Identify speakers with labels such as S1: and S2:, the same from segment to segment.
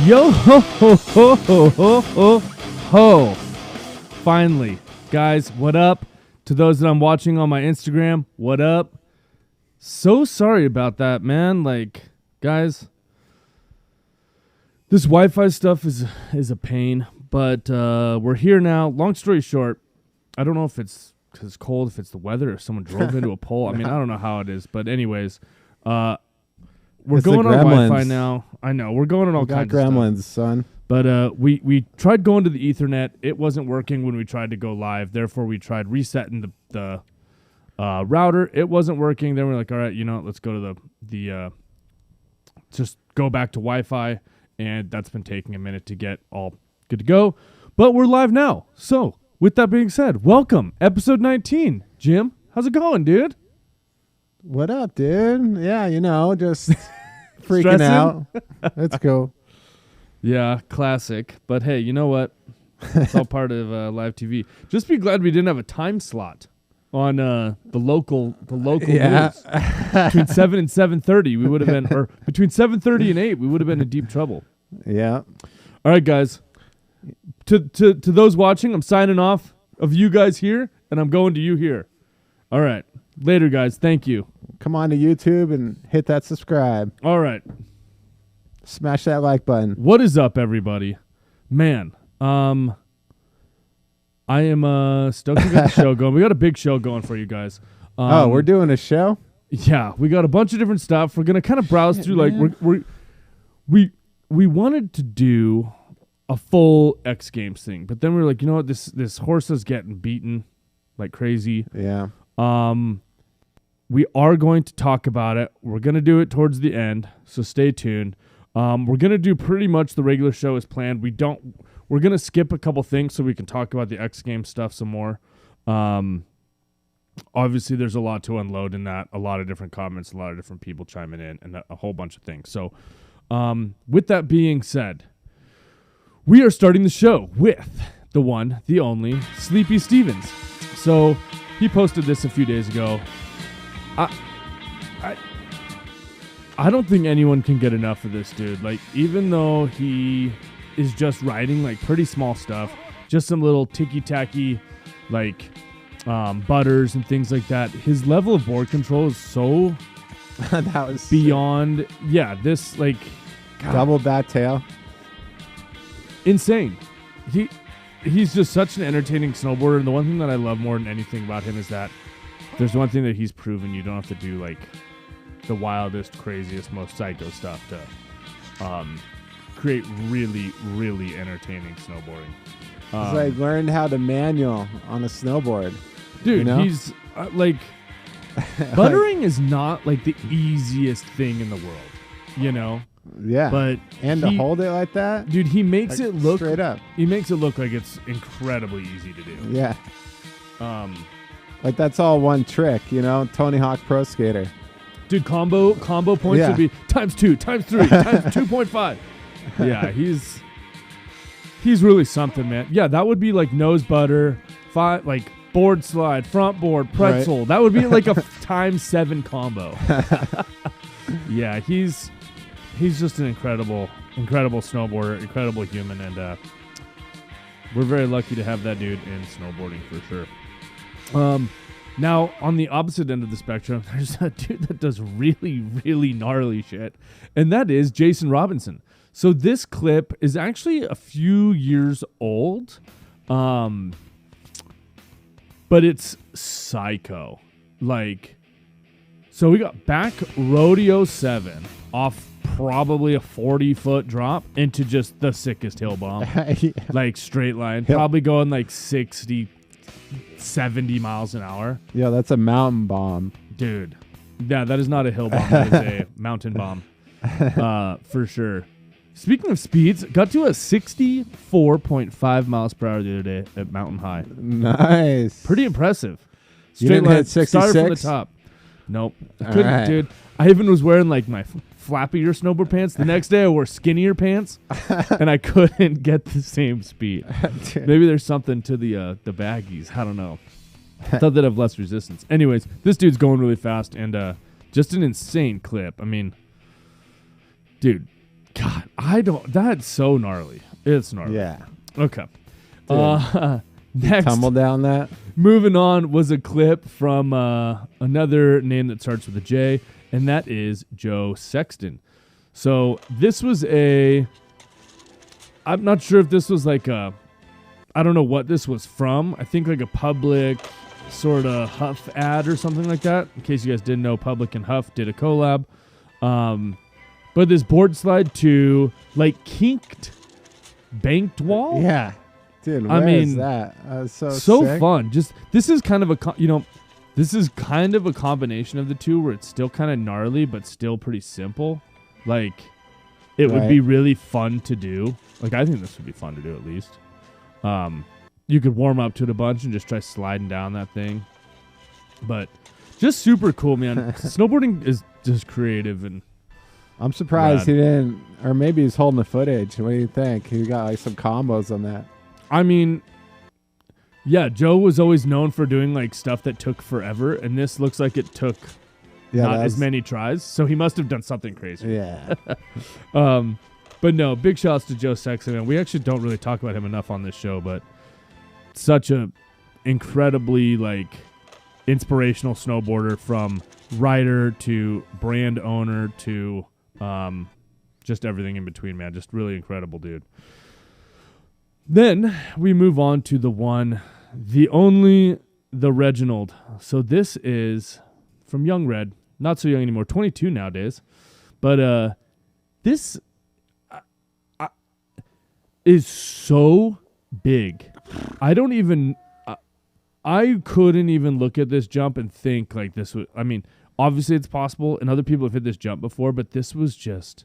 S1: Yo ho ho ho ho ho ho ho. Finally, guys, what up? To those that I'm watching on my Instagram, what up? So sorry about that, man. Like, guys, this Wi-Fi stuff is a pain, but we're here now. Long story short, I don't know if it's because it's cold, if it's the weather, if someone drove into a pole. I mean, I don't know how it is, but anyways, we're
S2: It's
S1: going
S2: the
S1: on
S2: gremlins.
S1: Wi-Fi now. I know we're going on all kinds of
S2: gremlins,
S1: stuff.
S2: son.
S1: But we tried going to the Ethernet. It wasn't working when we tried to go live. Therefore, we tried resetting the router. It wasn't working. Then we're like, all right, you know, let's go to the just go back to Wi-Fi. And that's been taking a minute to get all good to go. But we're live now. So with that being said, welcome, episode 19. Jim, how's it going, dude?
S2: What up, dude? Yeah, you know, just freaking
S1: Stressing?
S2: out. Let's go.
S1: Yeah, classic. But hey, you know what? It's all part of live TV. Just be glad we didn't have a time slot on the local
S2: Yeah.
S1: news. Between 7 and 7:30, we would have been, or between 7:30 and 8, we would have been in deep trouble.
S2: Yeah.
S1: All right, guys. To those watching, I'm signing off of you guys here, and I'm going to you here. All right. Later, guys. Thank you.
S2: Come on to YouTube and hit that subscribe.
S1: All right.
S2: Smash that like button.
S1: What is up, everybody? Man, I am stoked to get the show going. We got a big show going for you guys.
S2: We're doing a show?
S1: Yeah, we got a bunch of different stuff. We're gonna kind of browse through.
S2: Man.
S1: Like we wanted to do a full X Games thing, but then we were like, you know what, this horse is getting beaten like crazy.
S2: Yeah.
S1: We are going to talk about it. We're gonna do it towards the end, so stay tuned. We're gonna do pretty much the regular show as planned. We're gonna skip a couple things so we can talk about the X Games stuff some more. Obviously, there's a lot to unload in that. A lot of different comments, a lot of different people chiming in, and a whole bunch of things. So, with that being said, we are starting the show with the one, the only, Sleepy Stevens. So, he posted this a few days ago. I don't think anyone can get enough of this dude. Like, even though he is just writing like pretty small stuff, just some little ticky-tacky like butters and things like that, his level of board control is so
S2: That was
S1: beyond sick. Yeah, this like God,
S2: double bat tail.
S1: insane. He's just such an entertaining snowboarder, and the one thing that I love more than anything about him is that there's one thing that he's proven: you don't have to do like the wildest, craziest, most psycho stuff to create really, really entertaining snowboarding.
S2: It's like learned how to manual on a snowboard.
S1: Dude,
S2: you know?
S1: he's like buttering is not like the easiest thing in the world, you know.
S2: Yeah.
S1: But
S2: to hold it like that?
S1: dude, he makes
S2: Like,
S1: it look
S2: straight up.
S1: He makes it look like it's incredibly easy to do.
S2: Yeah.
S1: Like
S2: that's all one trick, you know? Tony Hawk Pro Skater.
S1: dude, combo points
S2: Yeah.
S1: would be times 2, times 3, times 2.5. Yeah, he's really something, man. Yeah, that would be like nose butter, like board slide, front board, pretzel.
S2: Right.
S1: That would be like a times 7 combo. Yeah, he's just an incredible snowboarder, incredible human, and we're very lucky to have that dude in snowboarding for sure. Now, on the opposite end of the spectrum, there's a dude that does really, really gnarly shit, and that is Jason Robinson. So this clip is actually a few years old, but it's psycho. Like, so we got back Rodeo 7 off probably a 40-foot drop into just the sickest hill bomb.
S2: Yeah.
S1: Like straight line,
S2: Yep.
S1: probably going like 60, 70 miles an hour.
S2: Yo, that's a mountain bomb.
S1: Dude, yeah, that is not a hill bomb. That is a mountain bomb, for sure. Speaking of speeds, got to a 64.5 miles per hour the other day at Mountain High.
S2: Nice.
S1: Pretty impressive.
S2: You didn't hit
S1: started from the
S2: 66?
S1: top. Nope. I
S2: All
S1: couldn't,
S2: right.
S1: dude. I even was wearing like my flappier snowboard pants. The next day I wore skinnier pants, and I couldn't get the same speed. Maybe there's something to the baggies. I don't know. I thought they'd have less resistance. Anyways, this dude's going really fast, and just an insane clip. I mean, dude, God, I don't. That's so gnarly. It's gnarly.
S2: Yeah.
S1: Okay.
S2: Dude.
S1: Next,
S2: Tumble down that.
S1: moving on was a clip from another name that starts with a J, and that is Joe Sexton. So this was I'm not sure if this was like I don't know what this was from. I think like a Public sort of Huff ad or something like that. In case you guys didn't know, Public and Huff did a collab. But this board slide to like kinked banked wall.
S2: Yeah. Dude, where is that? So sick.
S1: Fun. Just this is kind of this is kind of a combination of the two where it's still kind of gnarly but still pretty simple. Like it would be really fun to do. Like I think this would be fun to do at least. You could warm up to it a bunch and just try sliding down that thing. But just super cool, man. Snowboarding is just creative and
S2: I'm surprised
S1: rad.
S2: he didn't, or maybe he's holding the footage. What do you think? He got like some combos on that.
S1: I mean, yeah, Joe was always known for doing like stuff that took forever, and this looks like it took not as many tries, so he must have done something crazy.
S2: Yeah.
S1: But no, big shouts to Joe Sexton, and we actually don't really talk about him enough on this show, but such a incredibly like inspirational snowboarder, from rider to brand owner to just everything in between, man. Just really incredible dude. Then we move on to the one, the only, the Reginald. So this is from Young Red. Not so young anymore, 22 nowadays. But this is so big. I couldn't even look at this jump and think like this would, I mean, obviously it's possible, and other people have hit this jump before, but this was just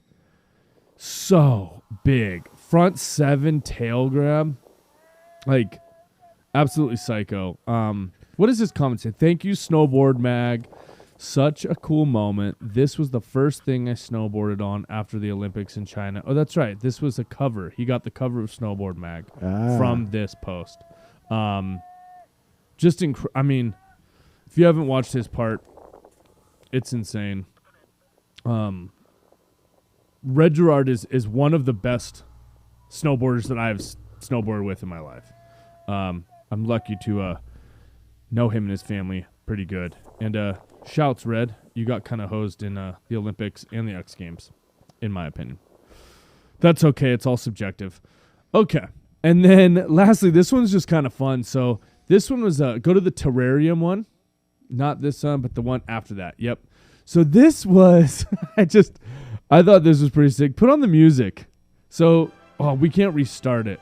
S1: so big. Front 7 tail grab. Like, absolutely psycho. What does this comment say? Thank you, Snowboard Mag. Such a cool moment. This was the first thing I snowboarded on after the Olympics in China. Oh, that's right. This was a cover. He got the cover of Snowboard Mag from this post. I mean, if you haven't watched his part, it's insane. Red Gerard is one of the best snowboarders that I've snowboarded with in my life. I'm lucky to know him and his family pretty good. And shouts, Red. You got kind of hosed in the Olympics and the X Games, in my opinion. That's okay. It's all subjective. Okay. And then lastly, this one's just kind of fun. So this one was go to the terrarium one. Not this one, but the one after that. Yep. So this was, I thought this was pretty sick. Put on the music. So, we can't restart it.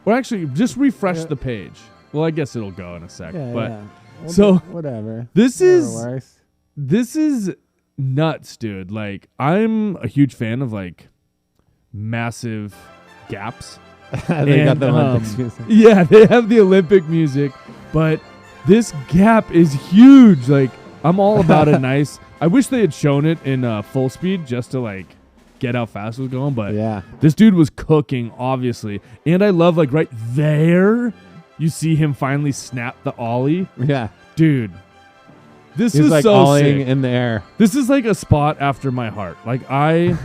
S1: Or actually, just refresh the page. Well, I guess it'll go in a sec.
S2: Yeah,
S1: but
S2: yeah. We'll
S1: so
S2: whatever.
S1: This is nuts, dude. Like, I'm a huge fan of like massive gaps.
S2: They got the Olympics music.
S1: Yeah, they have the Olympic music, but this gap is huge. Like, I'm all about a nice. I wish they had shown it in full speed just to like get how fast it was going. But
S2: yeah,
S1: this dude was cooking, obviously. And I love like right there, you see him finally snap the ollie.
S2: Yeah,
S1: dude, this
S2: He's
S1: was
S2: like
S1: so
S2: ollieing
S1: sick.
S2: in the air.
S1: This is like a spot after my heart. Like I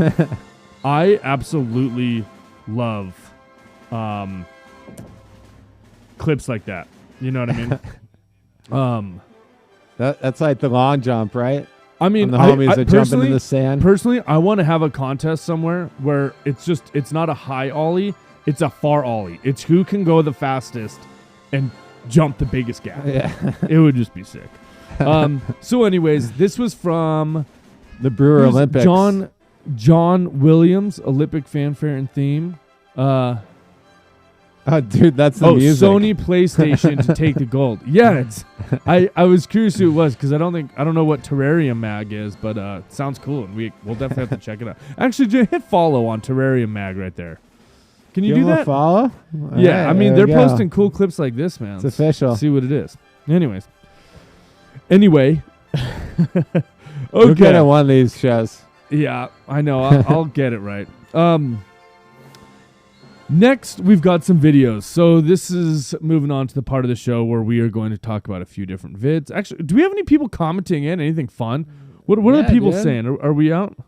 S1: absolutely love clips like that. You know what I mean?
S2: That's like the long jump, right?
S1: I mean,
S2: the homies are jumping in the sand.
S1: Personally, I want to have a contest somewhere where it's not a high ollie, it's a far ollie. It's who can go the fastest and jump the biggest gap.
S2: Yeah.
S1: It would just be sick. So anyways, this was from
S2: the Brewer Olympics.
S1: John Williams, Olympic fanfare and theme.
S2: Oh, dude, that's the music.
S1: Sony PlayStation to take the gold. Yeah, it's. I was curious who it was because I don't know what Terrarium Mag is, but it sounds cool, and we'll definitely have to check it out. Actually, hit follow on Terrarium Mag right there. Can you do that?
S2: A follow?
S1: Yeah,
S2: right,
S1: I mean they're
S2: there we go.
S1: posting cool clips like this, man.
S2: It's official.
S1: Let's see what it is. Anyway. Okay.
S2: You'll get at one of these shows.
S1: Yeah, I know. I'll get it right. Next, we've got some videos. So this is moving on to the part of the show where we are going to talk about a few different vids. Actually, do we have any people commenting in? Anything fun? What are the people saying? Are we out?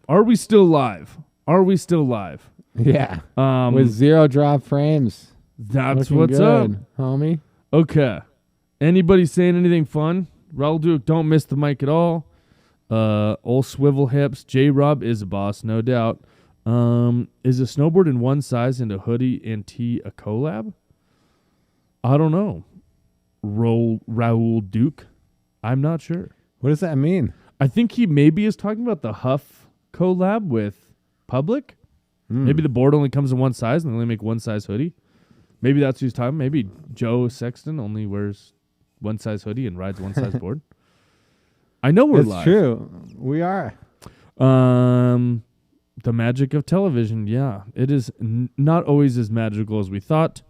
S1: Are we still live? Are we still live?
S2: Yeah. With 0 drop frames.
S1: That's
S2: Looking
S1: what's
S2: good,
S1: up.
S2: homie.
S1: Okay. Anybody saying anything fun? Raul Duke, don't miss the mic at all. Old swivel hips. J-Rob is a boss, no doubt. Is a snowboard in one size and a hoodie and tee a collab? I don't know. Raul Duke? I'm not sure.
S2: What does that mean?
S1: I think he maybe is talking about the Huff collab with Public. Maybe the board only comes in one size and they only make one size hoodie. Maybe that's who's talking. Maybe Joe Sexton only wears one size hoodie and rides one size board. I know we're live.
S2: It's true. We are.
S1: The magic of television. Yeah, it is not always as magical as we thought.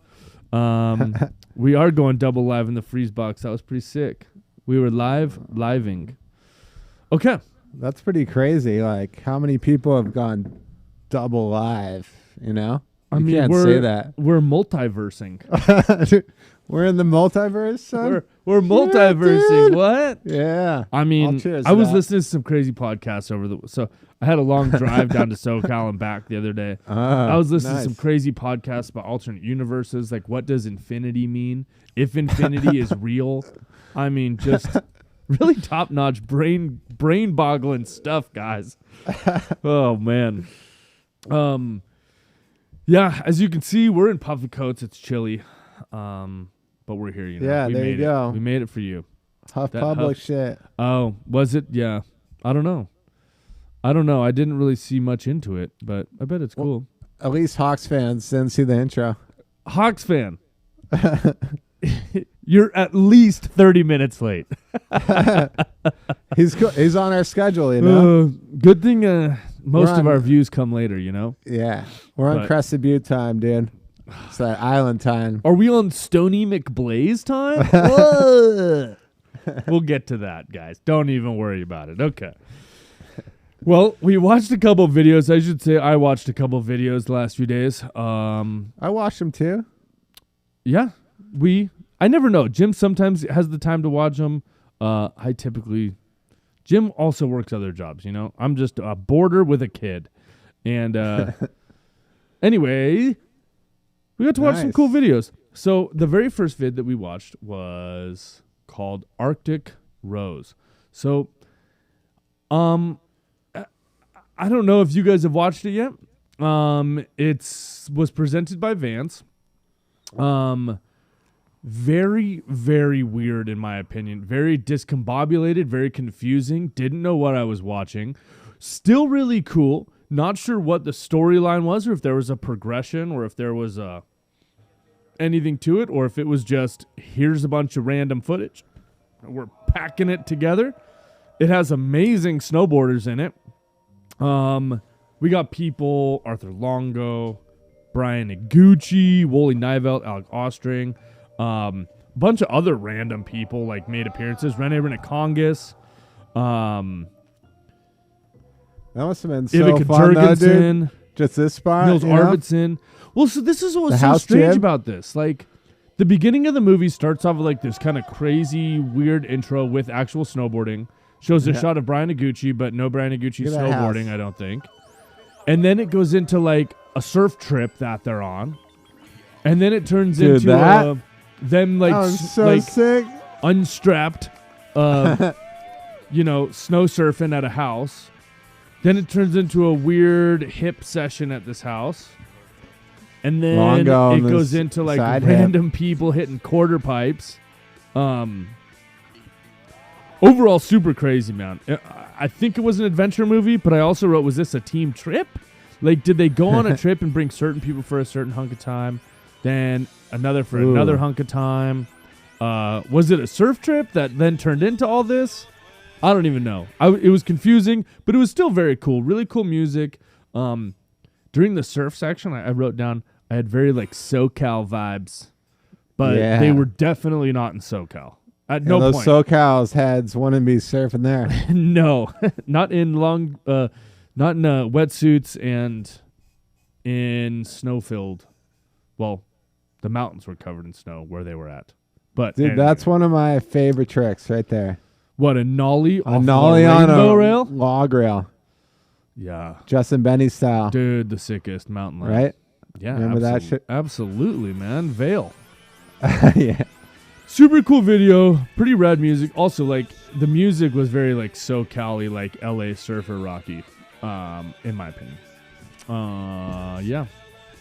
S1: We are going double live in the freeze box. That was pretty sick. We were living. Okay.
S2: That's pretty crazy. Like, how many people have gone double live, you know? You can't say that.
S1: We're multiversing.
S2: We're in the multiverse, son?
S1: We're multiversing.
S2: Dude.
S1: What?
S2: Yeah.
S1: I mean, I was listening to some crazy podcasts so I had a long drive down to SoCal and back the other day. I was listening to some crazy podcasts about alternate universes, like what does infinity mean? If infinity is real. I mean, just really top-notch brain-boggling stuff, guys. Oh, man. Yeah, as you can see, we're in puffy coats. It's chilly. But we're here, you know.
S2: Yeah, there you go.
S1: We made it for you.
S2: Huff Public shit.
S1: Oh, was it? Yeah. I don't know. I didn't really see much into it, but I bet it's cool.
S2: At least Hawks fans didn't see the intro.
S1: Hawks fan. You're at least 30 minutes late.
S2: He's on our schedule, you know.
S1: Good thing most of our views come later, you know.
S2: Yeah, we're on Crested Butte time, dude. It's that island time.
S1: Are we on Stony McBlaze time? Whoa. We'll get to that, guys. Don't even worry about it. Okay. Well, we watched a couple of videos. I should say I watched a couple of videos the last few days.
S2: I watched them too.
S1: Yeah. I never know. Jim sometimes has the time to watch them. Jim also works other jobs, you know. I'm just a boarder with a kid. And anyway, we got to watch some cool videos. So the very first vid that we watched was called Arctic Rose. So I don't know if you guys have watched it yet. It was presented by Vance. Very, very weird in my opinion. Very discombobulated, very confusing. Didn't know what I was watching. Still really cool. Not sure what the storyline was, or if there was a progression, or if there was anything to it, or if it was just, here's a bunch of random footage. We're packing it together. It has amazing snowboarders in it. We got people, Arthur Longo, Brian Iguchi, Wooly Nivelt, Alec Ostring, bunch of other random people like made appearances. Rene Renekongas,
S2: that must have been so
S1: Ivica
S2: fun, though, dude.
S1: Jurgensen,
S2: Just this spot,
S1: Nils Arvidsson. Well, so this is what's so
S2: house
S1: strange
S2: gym?
S1: about this. Like, the beginning of the movie starts off with like this kind of crazy, weird intro with actual snowboarding. Shows a shot of Brian Iguchi, but no Brian Iguchi snowboarding, I don't think. And then it goes into like a surf trip that they're on. And then it turns into them like,
S2: sick.
S1: Unstrapped, snow surfing at a house. Then it turns into a weird hip session at this house. And then it goes into like random people hitting quarter pipes. Overall, super crazy, man. I think it was an adventure movie, but I also wrote, was this a team trip? Like, did they go on a trip and bring certain people for a certain hunk of time, then another for another hunk of time? Was it a surf trip that then turned into all this? I don't even know. It was confusing, but it was still very cool. Really cool music. During the surf section, I wrote down, I had very like SoCal vibes, but they were definitely not in SoCal. At no
S2: those
S1: point.
S2: SoCal's heads wouldn't be surfing there.
S1: No, not in wetsuits and in snow-filled. Well, the mountains were covered in snow where they were at. But
S2: dude, that's one of my favorite tricks right there.
S1: What, a nollie?
S2: A nollie on a
S1: rail?
S2: log rail.
S1: Yeah.
S2: Justin Benny style.
S1: Dude, the sickest mountain lion.
S2: Right?
S1: Yeah.
S2: Remember that shit?
S1: Absolutely, man. Vale.
S2: Yeah.
S1: Super cool video. Pretty rad music. Also, like, the music was very, like, SoCal-y, like, LA surfer rocky, in my opinion. Yeah.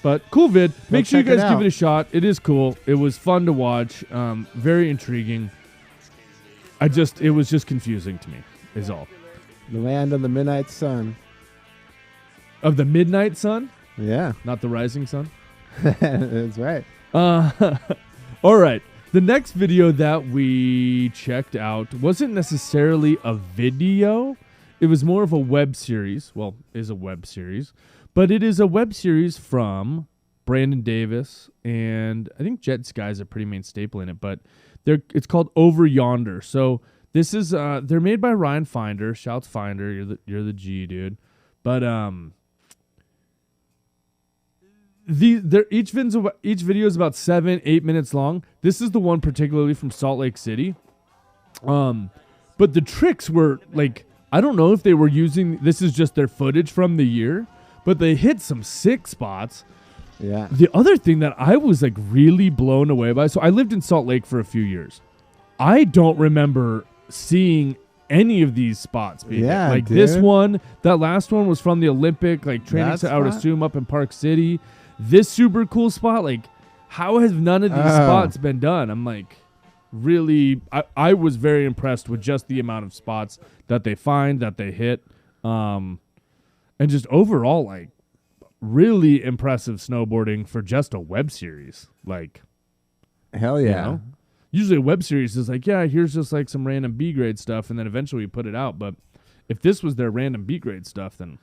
S1: But cool vid. Make sure you guys give it a shot. It is cool. It was fun to watch. Very intriguing. It was just confusing to me, is all.
S2: The land of the midnight sun.
S1: Of the midnight sun?
S2: Yeah.
S1: Not the rising sun?
S2: That's right.
S1: All right. The next video that we checked out wasn't necessarily a video. It was more of a web series. Well, is a web series. But it is a web series from Brandon Davis, and I think Jet Sky is a pretty main staple in it, but it's called Over Yonder. So this is they're made by Ryan Finder. Shouts Finder, you're the G, dude. But each video is about 7-8 minutes long. This is the one particularly from Salt Lake City. But the tricks were like, I don't know if they were using, this is just their footage from the year, but they hit some sick spots.
S2: Yeah.
S1: The other thing that I was like really blown away by, so I lived in Salt Lake for a few years. I don't remember seeing any of these spots being like
S2: dude.
S1: This one, that last one was from the Olympic, like training to, I would assume, up in Park City. This super cool spot, like, how has none of these spots been done? I'm like, really, I was very impressed with just the amount of spots that they find, that they hit. And just overall, like, really impressive snowboarding for just a web series. Like,
S2: hell yeah.
S1: You know? Usually a web series is like, yeah, here's just like some random B grade stuff, and then eventually we put it out. But if this was their random B grade stuff, then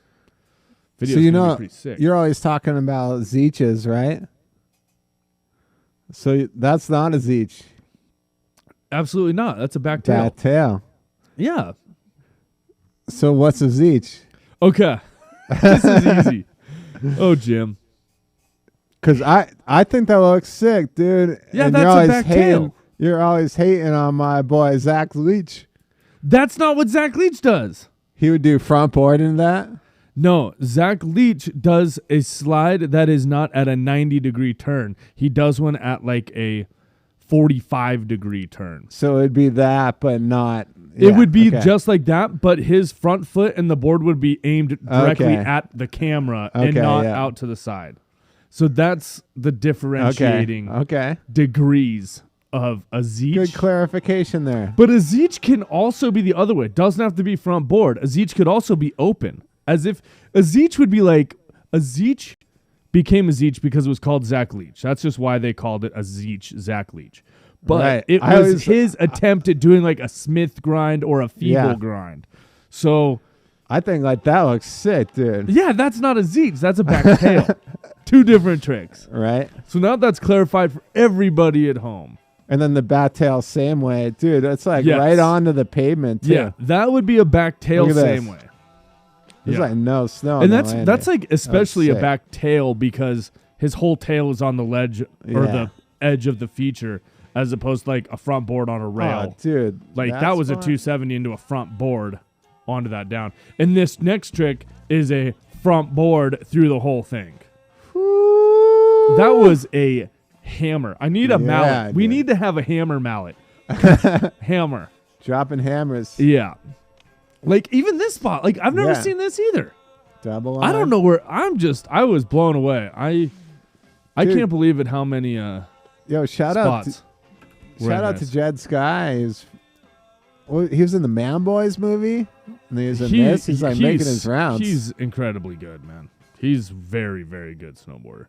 S1: video's gonna be pretty sick.
S2: You're always talking about Zeeches, right? So that's not a Zeech.
S1: Absolutely not. That's a back tail.
S2: Back tail.
S1: Yeah.
S2: So what's a Zeech?
S1: Okay. This is easy. Oh, Jim.
S2: Because I think that looks sick, dude.
S1: Yeah,
S2: and
S1: that's a back tail.
S2: You're always hating on my boy Zach Leach.
S1: That's not what Zach Leach does.
S2: He would do front board in that?
S1: No, Zach Leach does a slide that is not at a 90-degree turn. He does one at like a 45-degree turn.
S2: So it'd be that, but not...
S1: It would be just like that, but his front foot and the board would be aimed directly at the camera and not out to the side. So that's the differentiating degrees of a Zeech.
S2: Good clarification there.
S1: But a Zeech can also be the other way. It doesn't have to be front board. A Zeech could also be open. As if a Zeech would be like, a Zeech became a Zeech because it was called Zach Leach. That's just why they called it a Zeech Zach Leach. But it was his attempt at doing like a Smith grind or a feeble grind. So
S2: I think like that looks sick, dude.
S1: Yeah, that's not a Zeech. That's a back tail. Two different tricks.
S2: Right.
S1: So now that's clarified for everybody at home.
S2: And then the back tail same way. Dude, it's like right onto the pavement, too.
S1: Yeah, that would be a back tail same way.
S2: There's like no snow.
S1: And that's like especially a back tail because his whole tail is on the ledge or the edge of the feature as opposed to like a front board on a rail.
S2: Oh, dude.
S1: Like that was a 270 into a front board onto that down. And this next trick is a front board through the whole thing.
S2: Woo.
S1: That was a hammer. I need a mallet. We need to have a hammer mallet. Hammer.
S2: Dropping hammers.
S1: Yeah. Like even this spot, like I've never seen this either.
S2: Double
S1: I don't know where I was blown away. I can't believe it how many
S2: shout
S1: spots.
S2: Shout out to Jed Sky. He was in the Man Boys movie. And he was in this. He's like making his rounds.
S1: He's incredibly good, man. He's very, very good snowboarder.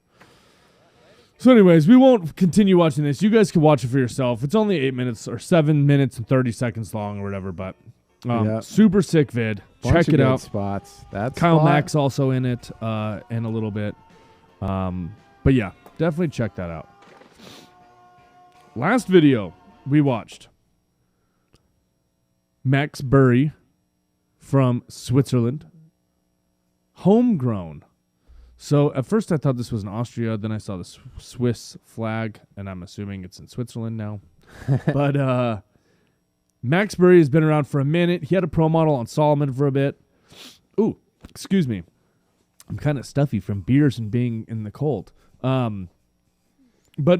S1: So anyways, we won't continue watching this. You guys can watch it for yourself. It's only 8 minutes or 7 minutes and 30 seconds long or whatever, but super sick vid. Check it out.
S2: Spots. That's
S1: Kyle Max also in it in a little bit. But yeah, definitely check that out. Last video we watched. Max Buri from Switzerland. Homegrown. So at first I thought this was in Austria. Then I saw the Swiss flag, and I'm assuming it's in Switzerland now. But Max Buri has been around for a minute. He had a pro model on Solomon for a bit. Ooh, excuse me. I'm kind of stuffy from beers and being in the cold. But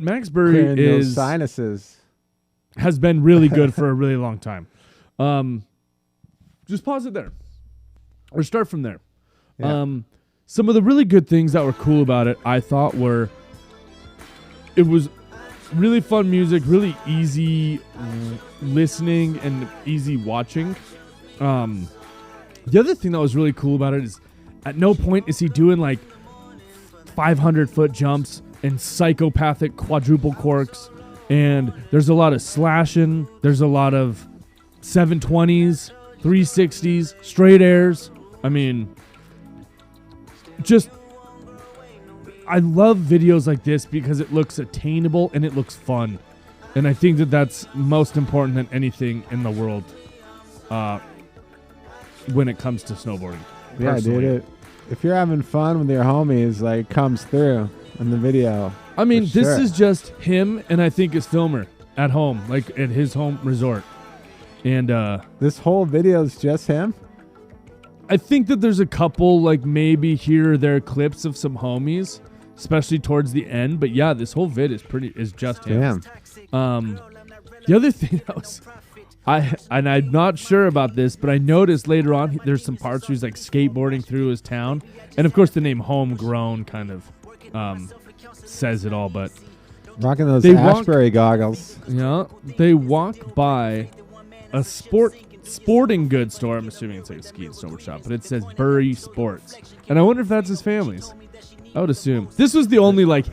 S1: Max Buri
S2: sinuses
S1: has been really good for a really long time. Just pause it there, or start from there.
S2: Yeah.
S1: Some of the really good things that were cool about it, I thought, were it was really fun music, really easy listening and easy watching. The other thing that was really cool about it is at no point is he doing like 500-foot jumps and psychopathic quadruple corks. And there's a lot of slashing. There's a lot of 720s, 360s, straight airs. I mean, I love videos like this because it looks attainable and it looks fun. And I think that that's most important than anything in the world when it comes to snowboarding.
S2: Yeah, dude. If you're having fun with your homies, like, comes through in the video.
S1: I mean, this is just him and I think his filmer at home, like at his home resort. And
S2: this whole video is just him?
S1: I think that there's a couple, like maybe here or there clips of some homies, especially towards the end. But yeah, this whole vid is just him.
S2: Damn.
S1: The other thing that was, I'm not sure about this, but I noticed later on there's some parts where he's like skateboarding through his town, and of course the name Homegrown kind of says it all. But
S2: rocking those Ashbury goggles.
S1: Yeah, they walk by a sporting goods store. I'm assuming it's like a ski and snowboard shop, but it says Buri Sports, and I wonder if that's his family's. I would assume this was the only like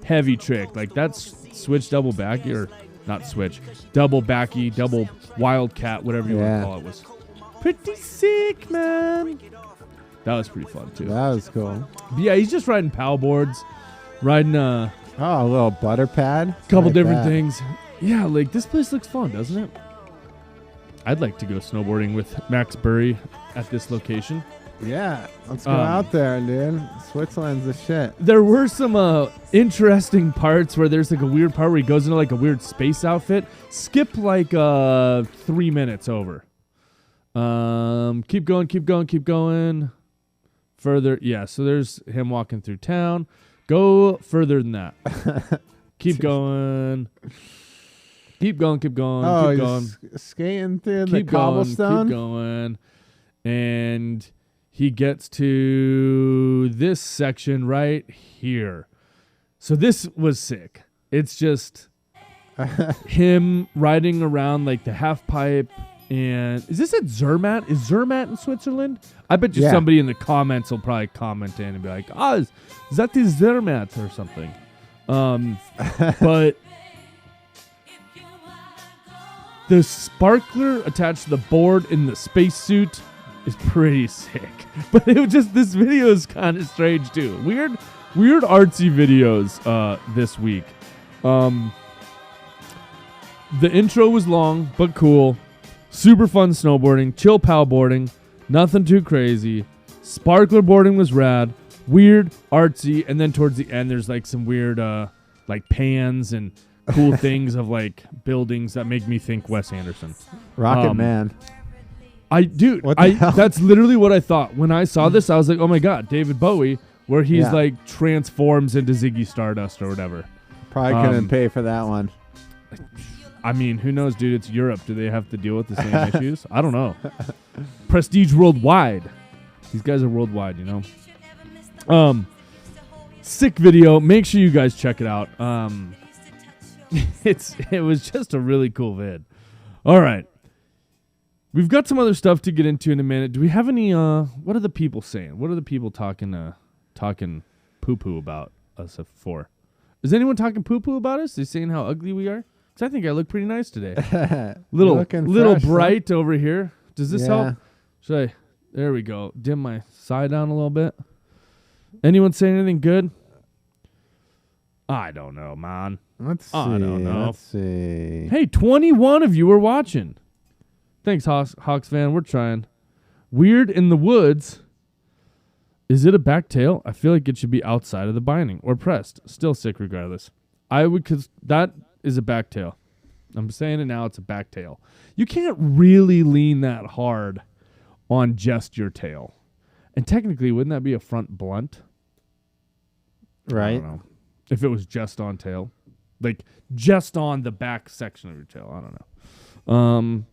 S1: heavy trick, like that's switch double backy, or not switch double backy, double wildcat, whatever you want to call it. Was pretty sick, man. That was pretty fun too.
S2: That was cool.
S1: But yeah, he's just riding paddle boards, riding
S2: a little butter pad,
S1: couple different things. Yeah, like this place looks fun, doesn't it? I'd like to go snowboarding with Max Buri at this location.
S2: Yeah, let's go out there, dude. Switzerland's the shit.
S1: There were some interesting parts where there's like a weird part where he goes into like a weird space outfit. Skip like 3 minutes over. Keep going. Further. Yeah, so there's him walking through town. Go further than that. Keep going. Keep going.
S2: Skating through the cobblestone.
S1: Keep going. And he gets to this section right here. So this was sick. It's just him riding around like the half pipe. And is this at Zermatt? Is Zermatt in Switzerland? I bet you somebody in the comments will probably comment in and be like, is that the Zermatt or something? But the sparkler attached to the board in the spacesuit is pretty sick. But it was just, this video is kind of strange too. Weird artsy videos this week. The intro was long but cool. Super fun snowboarding, chill paddleboarding, nothing too crazy. Sparkler boarding was rad. Weird, artsy, and then towards the end there's like some weird like pans and cool things of like buildings that make me think Wes Anderson.
S2: Rocket Man.
S1: That's literally what I thought. When I saw this, I was like, oh my God, David Bowie, where he's like transforms into Ziggy Stardust or whatever.
S2: Probably couldn't pay for that one.
S1: I mean, who knows, dude? It's Europe. Do they have to deal with the same issues? I don't know. Prestige worldwide. These guys are worldwide, you know. Sick video. Make sure you guys check it out. It was just a really cool vid. All right. We've got some other stuff to get into in a minute. Do we have any what are the people saying? What are the people talking poo-poo about us for? Is anyone talking poo-poo about us? They saying how ugly we are? Because I think I look pretty nice today. little fresh, bright over here. Does this help? Should I? There we go. Dim my side down a little bit. Anyone saying anything good? I don't know, man.
S2: Let's see.
S1: Hey, 21 of you are watching. Thanks, Hawks fan. We're trying. Weird in the woods. Is it a back tail? I feel like it should be outside of the binding or pressed. Still sick regardless. Because that is a back tail. I'm saying it now. It's a back tail. You can't really lean that hard on just your tail. And technically, wouldn't that be a front blunt?
S2: Right.
S1: I don't know. If it was just on tail. Like, just on the back section of your tail. I don't know.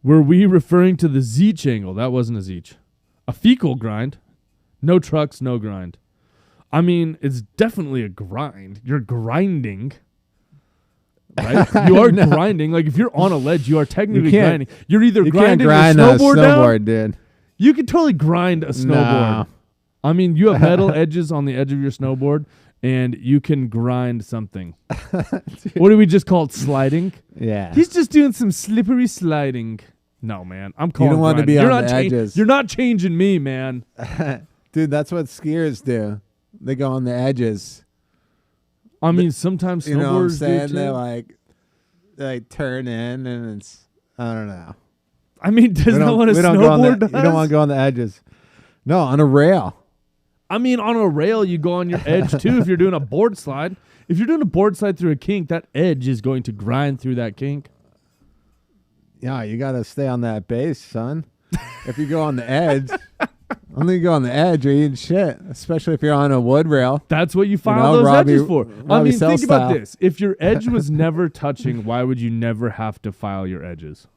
S1: Were we referring to the Zeech angle? That wasn't a Zeech. A fecal grind. No trucks, no grind. I mean, it's definitely a grind. You're grinding. Right? You are grinding. Like, if you're on a ledge, you are technically grinding. You're either grinding your snowboard down.
S2: Dude.
S1: You can totally grind a snowboard.
S2: No.
S1: I mean, you have metal edges on the edge of your snowboard, and you can grind something. What do we just call it? Sliding?
S2: Yeah.
S1: He's just doing some slippery sliding. No, man. I'm calling
S2: You don't want to be on the edges.
S1: You're not changing me, man.
S2: Dude, that's what skiers do. They go on the edges.
S1: I mean, sometimes snowboarders
S2: you know what I'm saying?
S1: do
S2: They like turn in, and it's, I don't know.
S1: I mean, does that what a snowboard does?
S2: You don't want to go on the edges. No, on a rail.
S1: I mean, on a rail, you go on your edge, too, if you're doing a board slide. If you're doing a board slide through a kink, that edge is going to grind through that kink.
S2: Yeah, you got to stay on that base, son. If you go on the edge, only you go on the edge, you're eating shit, especially if you're on a wood rail.
S1: That's what you file those edges for. I mean, think about this. If your edge was never touching, why would you never have to file your edges?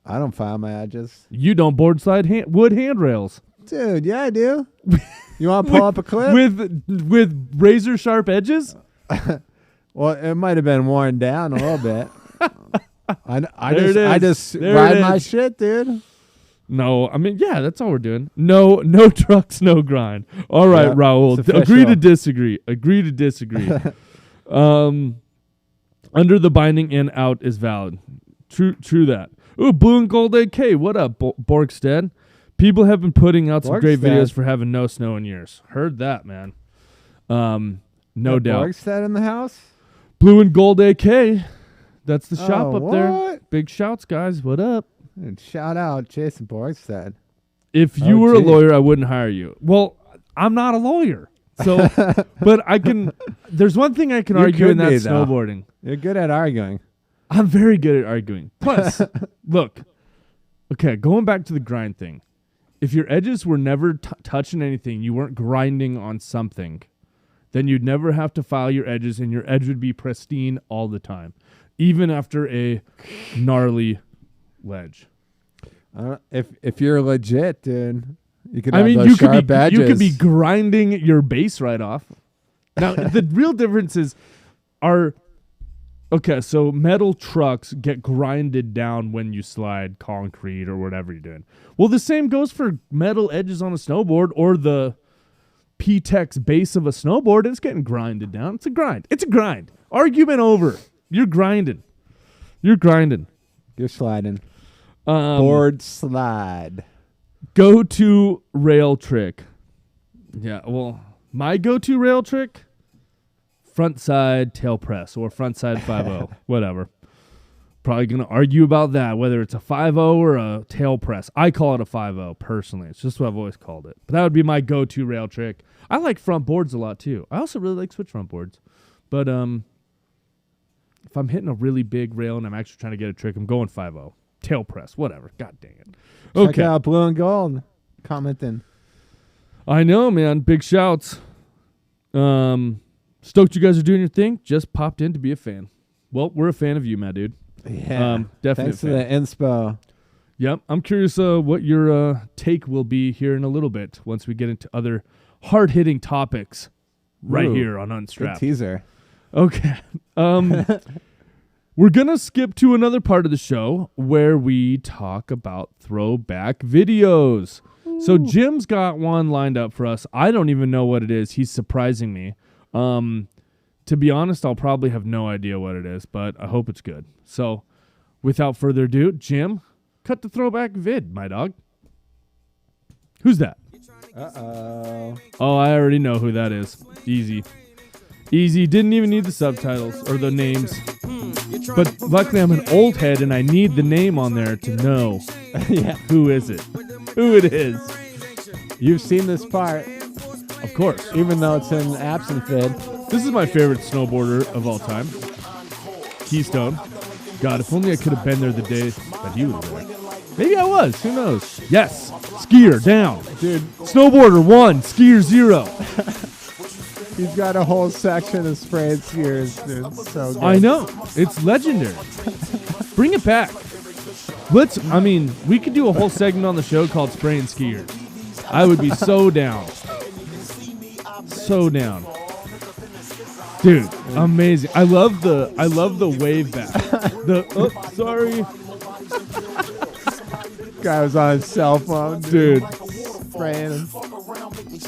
S2: I don't file my edges.
S1: You don't board slide wood handrails.
S2: Dude, yeah, I do. You want to pull up a clip?
S1: With razor sharp edges?
S2: Well, it might have been worn down a little bit. I just ride my shit, dude.
S1: No, I mean, yeah, that's all we're doing. No trucks, no grind. All right, yep, Raul. Agree to disagree. Agree to disagree. Under the binding in out is valid. True that. Ooh, Blue and Gold AK. What up, Borgstead? People have been putting out some great videos for having no snow in years. Heard that, man. No doubt.
S2: Borgstead in the house?
S1: Blue and Gold AK. That's the shop up there. Big shouts, guys. What up?
S2: Dude, shout out Jason Borgstead.
S1: If you were a lawyer, I wouldn't hire you. Well, I'm not a lawyer. So, but I can. There's one thing I can argue in that snowboarding.
S2: You're good at arguing.
S1: I'm very good at arguing. Plus, look. Okay, going back to the grind thing. If your edges were never touching anything, you weren't grinding on something, then you'd never have to file your edges, and your edge would be pristine all the time, even after a gnarly ledge.
S2: If you're legit, dude, you could. You could
S1: be grinding your base right off. Now the real differences are. Okay, so metal trucks get grinded down when you slide concrete or whatever you're doing. Well, the same goes for metal edges on a snowboard or the P-Tex base of a snowboard. It's getting grinded down. It's a grind. It's a grind. Argument over. You're grinding. You're grinding.
S2: You're sliding. Board slide.
S1: Go-to rail trick. Yeah, well, my go-to rail trick... front side tail press or front side 5-0, whatever. Probably going to argue about that, whether it's a 5-0 or a tail press. I call it a 5-0 personally. It's just what I've always called it. But that would be my go-to rail trick. I like front boards a lot too. I also really like switch front boards. But if I'm hitting a really big rail and I'm actually trying to get a trick, I'm going 5-0. Tail press, whatever. God dang it. Okay.
S2: Check out Blue and Gold commenting.
S1: I know, man. Big shouts. Stoked you guys are doing your thing. Just popped in to be a fan. Well, we're a fan of you, my dude.
S2: Yeah.
S1: Definitely.
S2: Thanks for the inspo.
S1: Yep. I'm curious what your take will be here in a little bit once we get into other hard-hitting topics right here on Unstrapped.
S2: Good teaser.
S1: Okay. We're going to skip to another part of the show where we talk about throwback videos. Ooh. So Jim's got one lined up for us. I don't even know what it is. He's surprising me. To be honest, I'll probably have no idea what it is, but I hope it's good. So, without further ado, Jim, cut the throwback vid, my dog. Who's that?
S2: Uh-oh.
S1: Oh, I already know who that is. Easy. Didn't even need the subtitles or the names. But luckily I'm an old head and I need the name on there to know who is it. Who it is.
S2: You've seen this part.
S1: Of course.
S2: Even though it's in absent vid.
S1: This is my favorite snowboarder of all time. Keystone. God, if only I could have been there the day that he was there. Maybe I was. Who knows? Yes. Skier down.
S2: Dude,
S1: Snowboarder 1, skier 0.
S2: he's got a whole section of spraying skiers, dude. It's so good.
S1: I know. It's legendary. Bring it back. We could do a whole segment on the show called Spraying Skiers. I would be so down. So down. Dude, amazing. I love the wave back. Sorry.
S2: Guy was on his cell phone,
S1: Dude.
S2: spraying.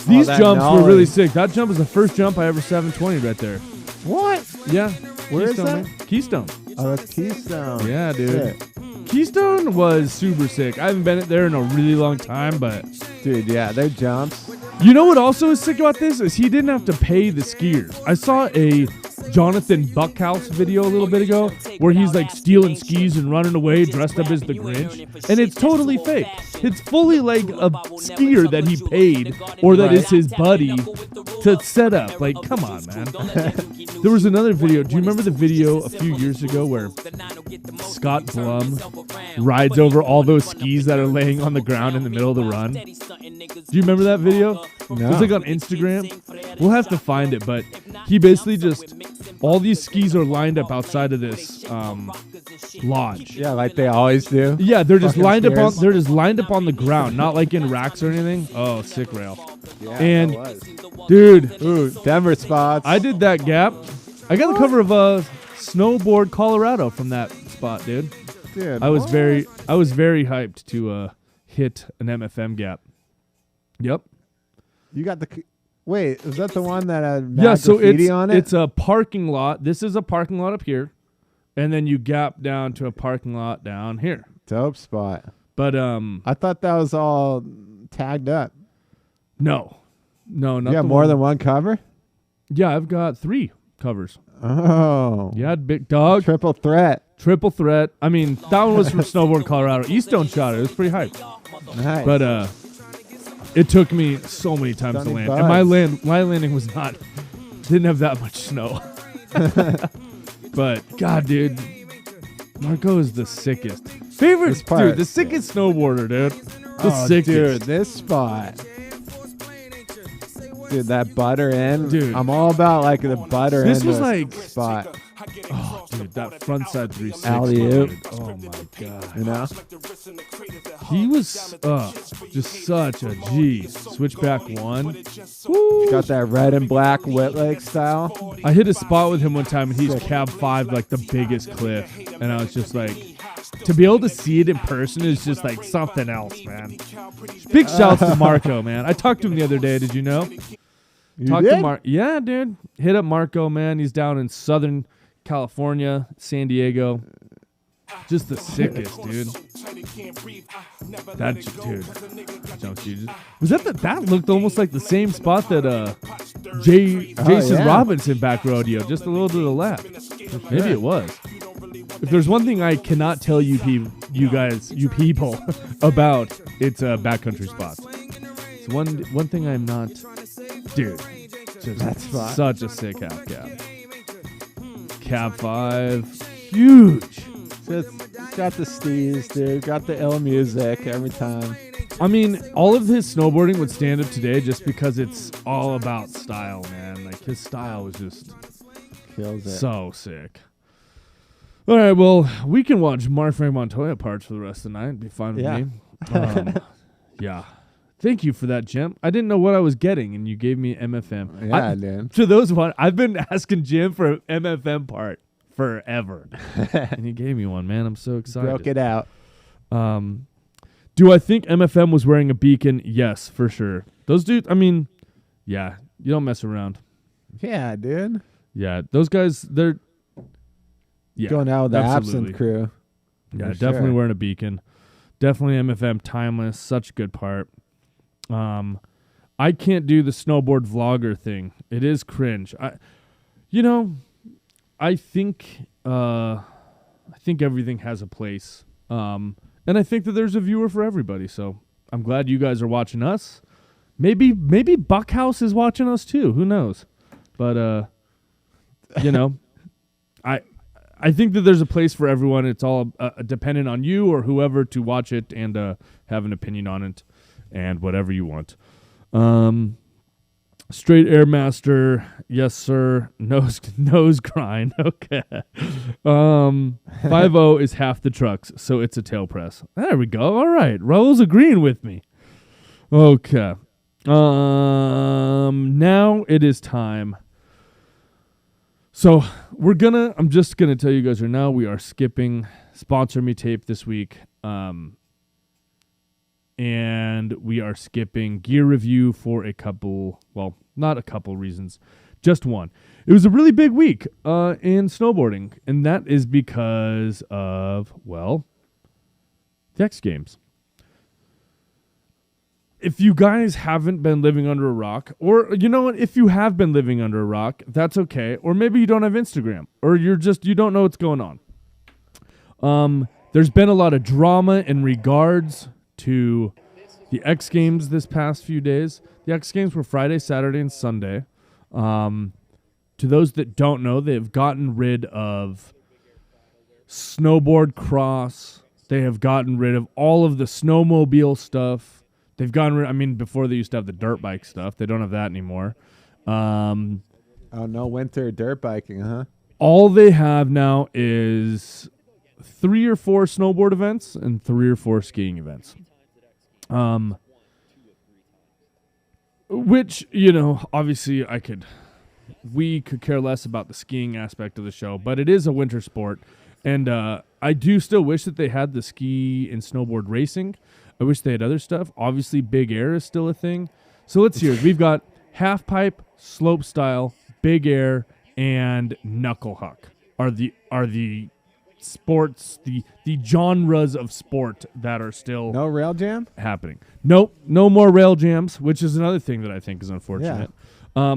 S1: These
S2: that
S1: jumps were
S2: knowledge.
S1: really sick. That jump is the first jump I ever 720 right there.
S2: What?
S1: Yeah.
S2: Where is
S1: Keystone,
S2: that?
S1: man. Keystone.
S2: Oh, that's Keystone.
S1: Yeah, dude.
S2: Shit.
S1: Keystone was super sick. I haven't been there in a really long time, but
S2: Dude, yeah, their jumps.
S1: you know what also is sick about this is he didn't have to pay the skiers. I saw a Jonathan Buckhouse video a little bit ago where he's like stealing skis and running away dressed up as the Grinch, and it's totally fake. It's fully like a skier that he paid or that is his buddy to set up. Like, come on, man. There was another video. Do you remember the video a few years ago where Scott Blum rides over all those skis that are laying on the ground in the middle of the run? Do you remember that video?
S2: No.
S1: It was like on Instagram. We'll have to find it, but he basically just, all these skis are lined up outside of this lodge.
S2: Yeah, like they always do.
S1: Yeah, they're just
S2: Fucking
S1: lined up on
S2: skiers.
S1: they're just lined up on the ground, not like in racks or anything. Oh, sick rail.
S2: Yeah,
S1: And
S2: it was.
S1: dude,
S2: Ooh, Denver spots.
S1: I did that gap. I got the cover of Snowboard Colorado from that spot, dude.
S2: Dude,
S1: I was
S2: what?
S1: very hyped to hit an MFM gap. Yep.
S2: You got the. Wait, was that the one that had
S1: Yeah, so
S2: graffiti on it?
S1: it's a parking lot. This is a parking lot up here, and then you gap down to a parking lot down here.
S2: Dope spot.
S1: But
S2: I thought that was all tagged up.
S1: no, not
S2: You got
S1: the
S2: more
S1: one.
S2: than one cover?
S1: Yeah, I've got 3 covers.
S2: Oh.
S1: Yeah, big dog,
S2: Triple threat.
S1: triple threat. I mean, that one was from Snowboard Colorado. Eastone shot it. It was pretty hype.
S2: Nice.
S1: But it took me so many times to
S2: Stunning
S1: land, and
S2: buds.
S1: my landing was not didn't have that much snow. But God, dude, Marco is the sickest. Favorite
S2: This part,
S1: dude, the sickest snowboarder, dude. The
S2: Oh,
S1: sickest.
S2: dude, this spot. Dude, that butter end.
S1: Dude.
S2: I'm all about like the butter
S1: This
S2: end
S1: was
S2: of
S1: like-
S2: spot.
S1: Oh, dude, that front side 360.
S2: Alley-oop.
S1: dude. Oh my God.
S2: You know?
S1: He was just such a G. Switchback 1.
S2: Got that red and black Whitlake style.
S1: I hit a spot with him one time, and he's cab 5 like the biggest cliff, and I was just like, to be able to see it in person is just like something else, man. Big shouts to Marco, man. I talked to him the other day. Did you know?
S2: You
S1: Talked
S2: did?
S1: to Marco. Yeah, dude. Hit up Marco, man. He's down in Southern California, San Diego. Just the sickest, dude. That dude. Jump dude. Was that looked almost like the same spot that Jason
S2: yeah.
S1: Robinson back rodeo, just a little to the left. Maybe it was. If there's one thing I cannot tell you people about, it's backcountry spots. It's one thing I'm not, dude. Just
S2: That spot.
S1: such a sick half cab. Cab 5, huge.
S2: Just got the steez, dude. Got the ill music every time.
S1: I mean, all of his snowboarding would stand up today just because it's all about style, man. Like his style was just
S2: Kills it.
S1: so sick. All right, well, we can watch Mark Frank Montoya parts for the rest of the night. It'd be fine with
S2: Yeah.
S1: me. Yeah. Thank you for that, Jim. I didn't know what I was getting, and you gave me MFM.
S2: Yeah, dude.
S1: To those one, I've been asking Jim for an MFM part forever, and he gave me one. Man, I'm so excited.
S2: Broke it out.
S1: Do I think MFM was wearing a beacon? Yes, for sure. Those dudes. I mean, yeah, you don't mess around.
S2: Yeah, dude.
S1: Yeah, those guys. They're
S2: Going out with the
S1: absolutely.
S2: absinthe crew.
S1: Yeah,
S2: For
S1: definitely
S2: sure.
S1: wearing a beacon. Definitely MFM timeless. Such a good part. I can't do the snowboard vlogger thing. It is cringe. I think everything has a place. And I think that there's a viewer for everybody. So I'm glad you guys are watching us. Maybe Buckhouse is watching us too. Who knows? But I think that there's a place for everyone. It's all dependent on you or whoever to watch it and have an opinion on it and whatever you want. Straight Airmaster, yes sir. Nose grind. Okay. 5-0 is half the trucks, so it's a tail press. There we go. All right. Raul's agreeing with me. Okay. Now it is time. So I'm just gonna tell you guys right now, we are skipping Sponsor Me tape this week. And we are skipping gear review for a couple, well, not a couple reasons, just one. It was a really big week in snowboarding, and that is because of, well, the X Games. If you guys haven't been living under a rock, or you know what, if you have been living under a rock, that's okay. Or maybe you don't have Instagram, or you don't know what's going on. There's been a lot of drama in regards to the X Games this past few days. The X Games were Friday, Saturday, and Sunday. To those that don't know, they've gotten rid of snowboard cross. They have gotten rid of all of the snowmobile stuff. They've gotten rid, before they used to have the dirt bike stuff. They don't have that anymore.
S2: Oh, no winter dirt biking, huh?
S1: All they have now is 3 or 4 snowboard events and 3 or 4 skiing events. Which, obviously we could care less about the skiing aspect of the show, but it is a winter sport. And I do still wish that they had the ski and snowboard racing. I wish they had other stuff. Obviously, big air is still a thing. So let's hear it. We've got half pipe, slope style, big air, and knuckle huck are the sports, the genres of sport that are still
S2: no rail jam
S1: happening. Nope, no more rail jams, which is another thing that I think is unfortunate. Yeah.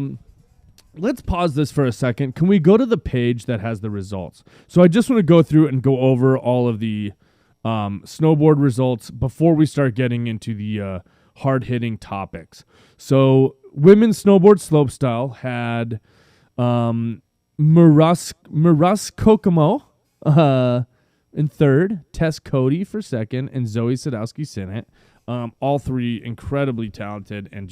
S1: Let's pause this for a second. Can we go to the page that has the results? So I just want to go through and go over all of the snowboard results before we start getting into the hard-hitting topics. So women's snowboard slopestyle had Maras Kokomo in third, Tess Cody for second, and Zoe Sadowski-Sinnott. All three incredibly talented and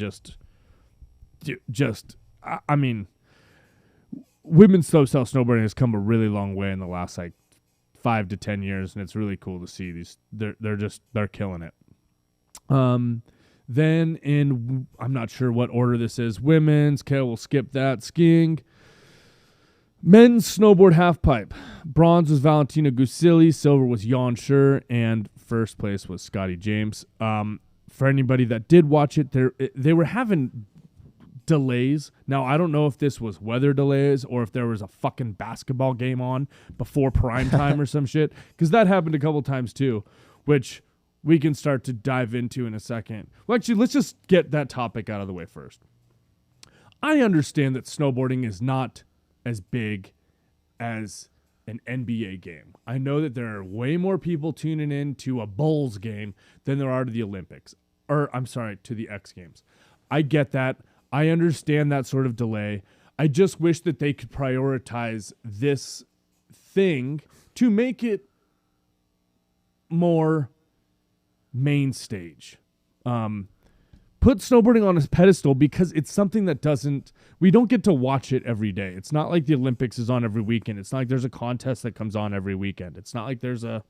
S1: women's slopestyle snowboarding has come a really long way in the last 5 to 10 years, and it's really cool to see these. They're killing it. Then I'm not sure what order this is. Women's, okay, we'll skip that. Skiing. Men's snowboard halfpipe. Bronze was Valentina Gusilli. Silver was Yonder. And first place was Scotty James. For anybody that did watch it, they were having delays. Now, I don't know if this was weather delays or if there was a fucking basketball game on before prime time or some shit, because that happened a couple times too, which we can start to dive into in a second. Well, actually, let's just get that topic out of the way first. I understand that snowboarding is not as big as an NBA game. I know that there are way more people tuning in to a Bulls game than there are to the Olympics. To the X Games. I get that. I understand that sort of delay. I just wish that they could prioritize this thing to make it more main stage. Put snowboarding on a pedestal, because it's something that we don't get to watch it every day. It's not like the Olympics is on every weekend. It's not like there's a contest that comes on every weekend. It's not like there's a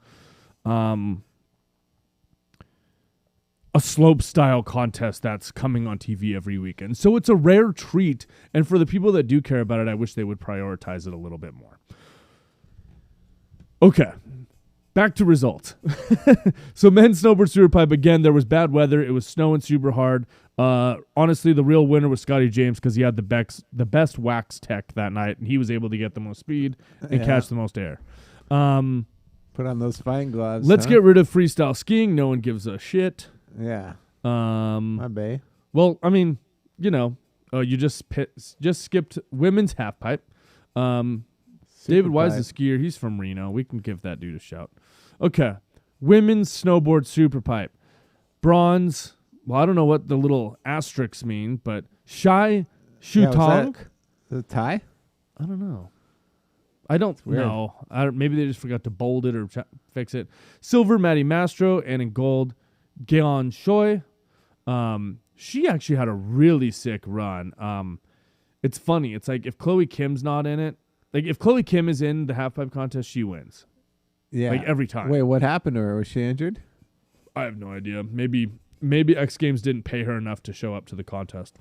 S1: slope style contest that's coming on TV every weekend. So it's a rare treat. And for the people that do care about it, I wish they would prioritize it a little bit more. Okay. Back to results. So men's snowboard superpipe, again, there was bad weather. It was snowing super hard. Honestly, the real winner was Scotty James, because he had the best wax tech that night, and he was able to get the most speed and catch the most air.
S2: Put on those fine gloves.
S1: Let's get rid of freestyle skiing. No one gives a shit.
S2: Yeah. My bae.
S1: Well, you just skipped women's half pipe. David Wise, the skier, he's from Reno. We can give that dude a shout. Okay. Women's snowboard super pipe. Bronze. Well, I don't know what the little asterisks mean, but Shai Shutong.
S2: The tie?
S1: I don't know. I don't know. Maybe they just forgot to bold it or fix it. Silver, Maddie Mastro, and in gold, Gaeon Choi. She actually had a really sick run. It's funny. It's like if Chloe Kim's not in it, like if Chloe Kim is in the half pipe contest, she wins.
S2: Yeah.
S1: Like every time.
S2: Wait, what happened to her? Was she injured?
S1: I have no idea. Maybe X Games didn't pay her enough to show up to the contest.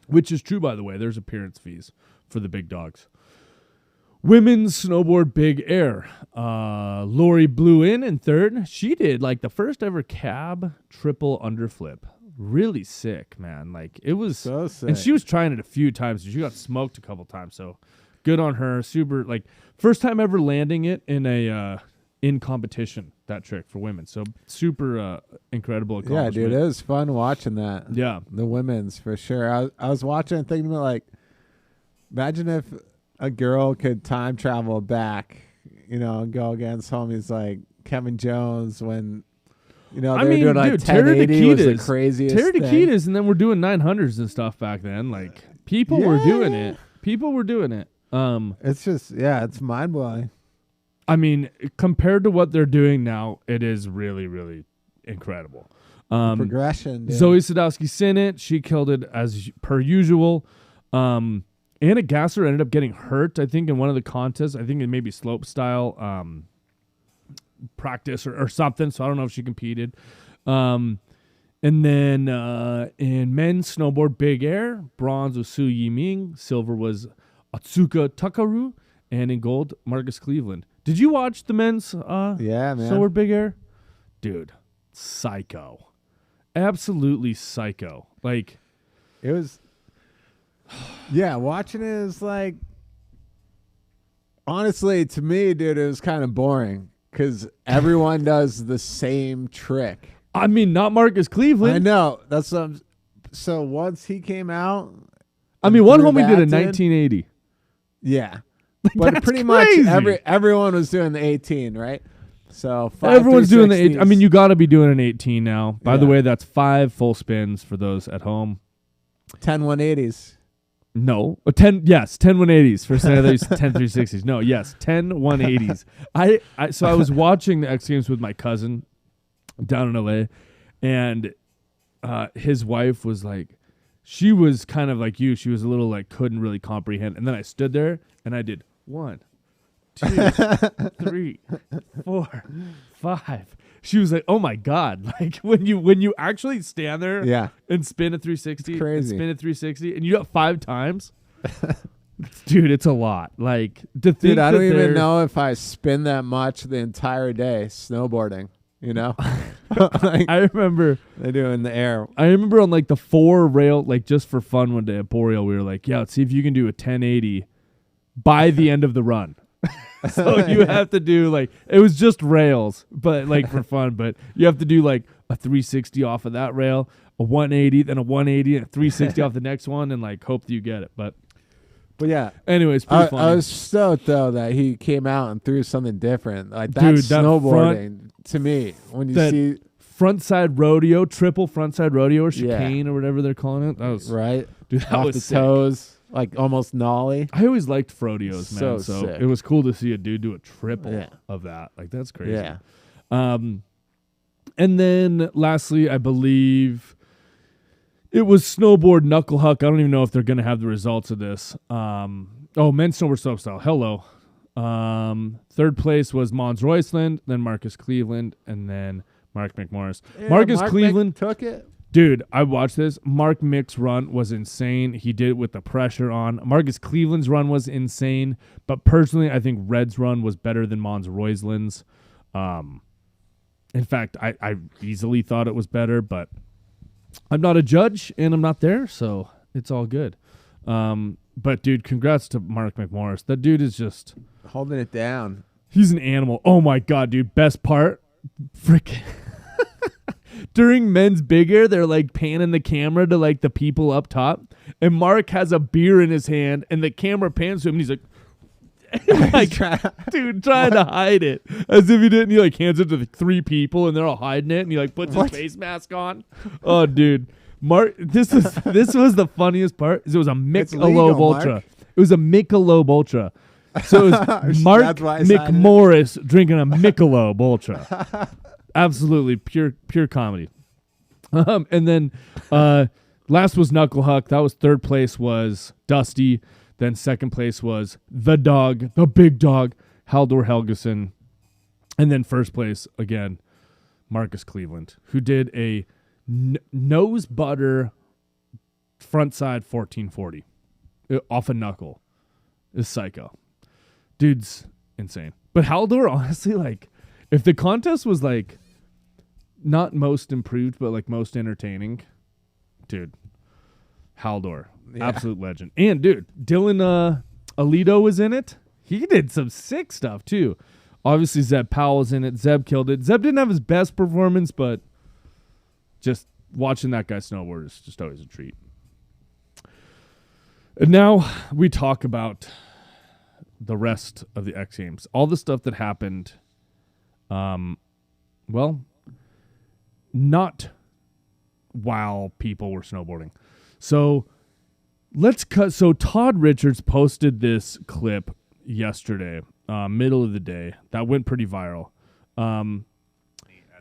S1: Which is true, by the way. There's appearance fees for the big dogs. Women's snowboard big air. Lori blew in third. She did like the first ever cab triple underflip. Really sick, man. Like it was
S2: so sick.
S1: And she was trying it a few times. She got smoked a couple times. So good on her. Super, like first time ever landing it in a in competition, that trick for women. So super incredible accomplishment.
S2: Yeah, dude, it was fun watching that.
S1: Yeah.
S2: The women's for sure. I was watching and thinking about like, imagine if a girl could time travel back, and go against homies like Kevin Jones when, they were doing like 1080 was the craziest
S1: Terry
S2: thing.
S1: Nikitas, and then we're doing 900s and stuff back then. Like people were doing it. People were doing it.
S2: It's just, it's mind blowing.
S1: I mean, compared to what they're doing now, it is really, really incredible.
S2: Progression. Dude.
S1: Zoe Sadowski-Sinnott, she killed it as per usual. Anna Gasser ended up getting hurt, I think, in one of the contests. I think it may be slope style practice or something, so I don't know if she competed. And then in men's snowboard big air, bronze was Su Yiming, silver was Atsuka Takaru, and in gold, Marcus Cleveland. Did you watch the men's
S2: man.
S1: snowboard big air? Dude, psycho. Absolutely psycho. Like,
S2: it was... Yeah, watching it is like... Honestly, to me, dude, it was kind of boring because everyone does the same trick.
S1: I mean, not Marcus Cleveland.
S2: I know. That's what so once he came out...
S1: I mean, one homie did a
S2: in,
S1: 1980.
S2: Yeah.
S1: Like,
S2: but pretty
S1: crazy.
S2: much everyone was doing the 18, right? So
S1: everyone's doing the 18. I mean, you got to be doing an 18 now. By the
S2: Yeah.
S1: way, that's 5 full spins for those at home.
S2: 10 180s.
S1: No, 10. Yes, 10 180s. First thing I thought you said 10 360s. No, yes, 10 180s. So I was watching the X Games with my cousin down in LA, and his wife was like, she was kind of like you. She was a little like couldn't really comprehend. And then I stood there and I did 1, 2, 3, 4, 5. She was like, "Oh my god!" Like when you actually stand there, and spin a 360,
S2: it's crazy.
S1: And spin a 360, and you do it 5 times. Dude, it's a lot. Like to think
S2: Dude, I don't even
S1: they're-
S2: know if I spin that much the entire day snowboarding. Like,
S1: I remember
S2: they do in the air.
S1: I remember on like the 4 rail, like just for fun one day at Boreal, we were like, "Yeah, let's see if you can do a 1080 by the end of the run." So you have to do like, it was just rails, but like for fun, but you have to do like a 360 off of that rail, a 180, then a 180 and a 360 off the next one, and like hope that you get it. But
S2: yeah,
S1: anyways, pretty funny.
S2: I was stoked though that he came out and threw something different. Like
S1: Dude,
S2: that's
S1: that
S2: snowboarding to me. When you see
S1: frontside rodeo, triple frontside rodeo or chicane or whatever they're calling it, that was
S2: right,
S1: dude, that
S2: off
S1: was
S2: the
S1: sick.
S2: Toes. Like almost nollie.
S1: I always liked Frodeos, man. So
S2: sick.
S1: it was cool to see a dude do a triple of that. Like that's crazy.
S2: Yeah.
S1: And then lastly, I believe it was snowboard knuckle huck. I don't even know if they're going to have the results of this. Men's snowboard slopestyle. Hello. Third place was Mons Roisland, then Marcus Cleveland, and then Mark McMorris.
S2: Yeah,
S1: Marcus
S2: Mark
S1: Cleveland
S2: took it.
S1: Dude, I watched this. Mark Mick's run was insane. He did it with the pressure on. Marcus Cleveland's run was insane. But personally, I think Red's run was better than Mons Roisland's. In fact, I easily thought it was better, but I'm not a judge and I'm not there, so it's all good. But, dude, congrats to Mark McMorris. That dude is just...
S2: holding it down.
S1: He's an animal. Oh, my God, dude. Best part? Freaking... During men's big air, they're like panning the camera to like the people up top, and Mark has a beer in his hand, and the camera pans to him, and he's like, dude, trying to hide it as if he didn't. He like hands it to the 3 people, and they're all hiding it, and he like puts his face mask on. Oh, dude, Mark, this was the funniest part. Is it was a Michelob Ultra. It was a Michelob Ultra. So it was Mark
S2: That's why I signed it.
S1: McMorris drinking a Michelob Ultra. Absolutely pure comedy. And then last was Knuckle Huck. That was third place was Dusty. Then second place was the dog, the big dog, Haldor Helgeson. And then first place, again, Marcus Cleveland, who did a nose butter frontside 1440 off a knuckle. Is psycho. Dude's insane. But Haldor, honestly, like, if the contest was like not most improved, but like most entertaining, dude, Haldor, absolute legend. And dude, Dylan Alito was in it. He did some sick stuff too. Obviously, Zeb Powell's in it. Zeb killed it. Zeb didn't have his best performance, but just watching that guy snowboard is just always a treat. And now we talk about the rest of the X Games. All the stuff that happened, well, not while people were snowboarding. So let's cut. So Todd Richards posted this clip yesterday, middle of the day, that went pretty viral.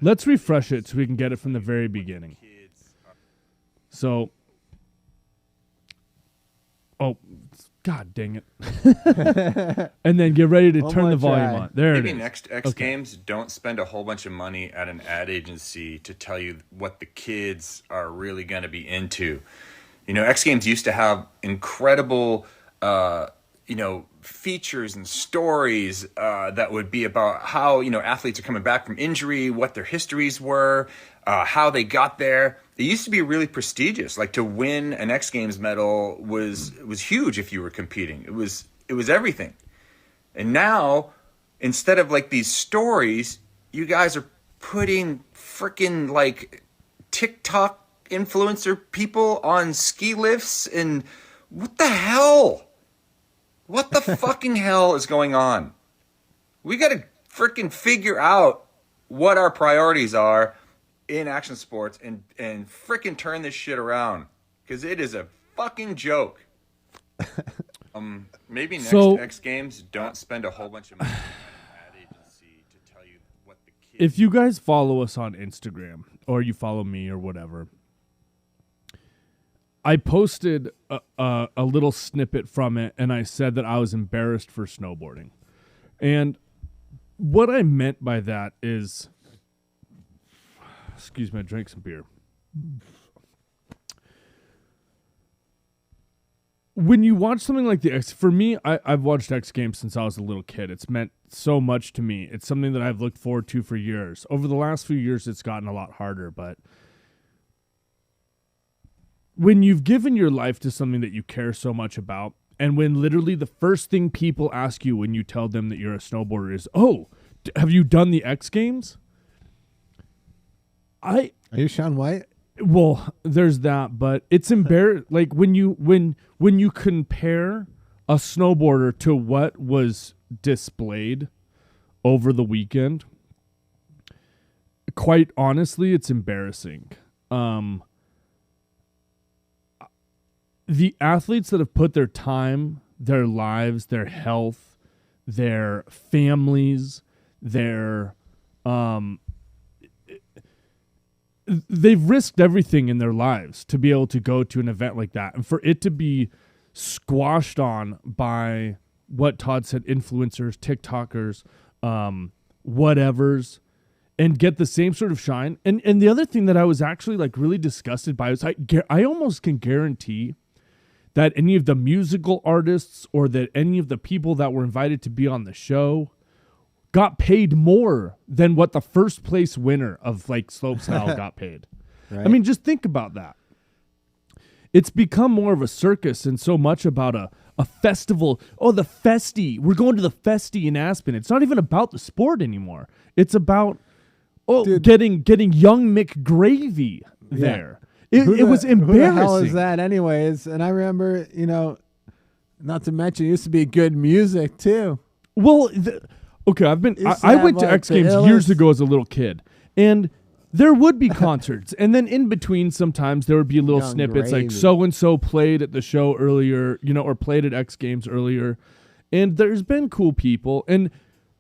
S1: Let's refresh it so we can get it from the very beginning. So, oh, God dang it. And then get ready to turn the volume on. There it is.
S3: Maybe next X Games, don't spend a whole bunch of money at an ad agency to tell you what the kids are really going to be into. You know, X Games used to have incredible, features and stories that would be about how, athletes are coming back from injury, what their histories were, how they got there. It used to be really prestigious. Like, to win an X Games medal was huge if you were competing. It was everything. And now, instead of like these stories, you guys are putting freaking like TikTok influencer people on ski lifts, and what the hell? What the fucking hell is going on? We got to freaking figure out what our priorities are in action sports and freaking turn this shit around, because it is a fucking joke. Maybe next X Games, don't spend a whole bunch of money on an ad agency to tell you what the kids.
S1: If you guys follow us on Instagram or you follow me or whatever, I posted a little snippet from it, and I said that I was embarrassed for snowboarding. And what I meant by that is, excuse me, I drank some beer. When you watch something like the X, for me, I've watched X Games since I was a little kid. It's meant so much to me. It's something that I've looked forward to for years. Over the last few years, it's gotten a lot harder, but when you've given your life to something that you care so much about, and when literally the first thing people ask you when you tell them that you're a snowboarder is, "Oh, have you done the X Games?"
S2: Are you Shaun White?
S1: Well, there's that, but it's embarrassing. Like when you compare a snowboarder to what was displayed over the weekend, quite honestly, it's embarrassing. The athletes that have put their time, their lives, their health, their families, they've risked everything in their lives to be able to go to an event like that. And for it to be squashed on by what Todd said, influencers, TikTokers, whatevers, and get the same sort of shine. And the other thing that I was actually like really disgusted by was I almost can guarantee that any of the musical artists or that any of the people that were invited to be on the show got paid more than what the first place winner of like slopestyle got paid. Right. I mean, just think about that. It's become more of a circus and so much about a festival. Oh, the Festi. We're going to the Festi in Aspen. It's not even about the sport anymore. It's about getting young McGravy there. It was embarrassing.
S2: Who the hell is that anyways? And I remember, not to mention, it used to be good music too.
S1: Well, okay, I went to X Games years ago as a little kid, and there would be concerts, and then in between sometimes there would be little snippets like so-and-so played at the show earlier, or played at X Games earlier, And there's been cool people, and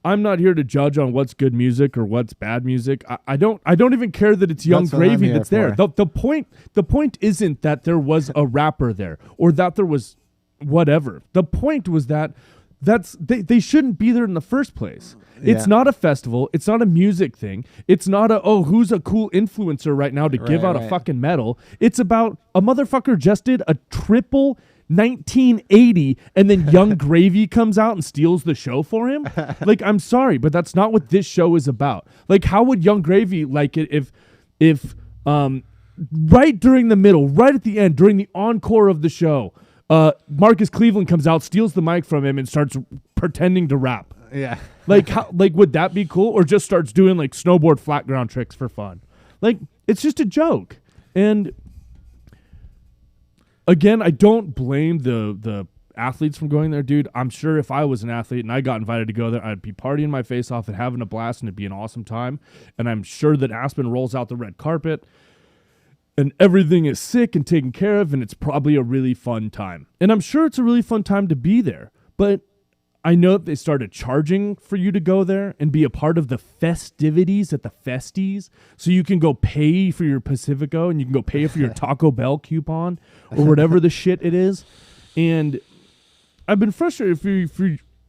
S1: I'm not here to judge on what's good music or what's bad music. I don't even care that it's Young
S2: That's what I'm
S1: Gravy
S2: here
S1: that's there.
S2: for.
S1: The point isn't that there was a rapper there or that there was whatever. The point was that they shouldn't be there in the first place. It's not a festival. It's not a music thing. It's not who's a cool influencer right now to give out a fucking medal. It's about a motherfucker just did a triple 1980 and then Young Gravy comes out and steals the show for him. Like, I'm sorry, but that's not what this show is about. Like, how would Young Gravy like it if right during the middle, right at the end, during the encore of the show, Marcus Cleveland comes out, steals the mic from him, and starts pretending to rap.
S2: Yeah.
S1: Like, would that be cool? Or just starts doing like snowboard flat ground tricks for fun? Like, it's just a joke. And again, I don't blame the athletes from going there, dude. I'm sure if I was an athlete and I got invited to go there, I'd be partying my face off and having a blast, and it'd be an awesome time. And I'm sure that Aspen rolls out the red carpet and everything is sick and taken care of, and it's probably a really fun time. And I'm sure it's a really fun time to be there. But I know that they started charging for you to go there and be a part of the festivities at the festies, so you can go pay for your Pacifico and you can go pay for your Taco Bell coupon or whatever the shit it is. And I've been frustrated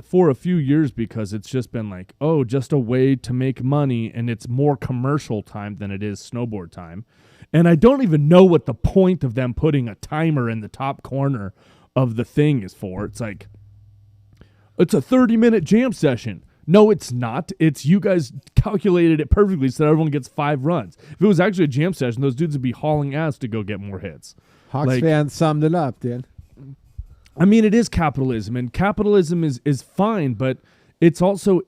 S1: for a few years because it's just been like, oh, just a way to make money, and it's more commercial time than it is snowboard time. And I don't even know what the point of them putting a timer in the top corner of the thing is for. It's like, it's a 30-minute jam session. No, it's not. It's you guys calculated it perfectly so that everyone gets 5 runs. If it was actually a jam session, those dudes would be hauling ass to go get more hits.
S2: Hawks fans summed it up, dude.
S1: I mean, it is capitalism, and capitalism is fine, but it's also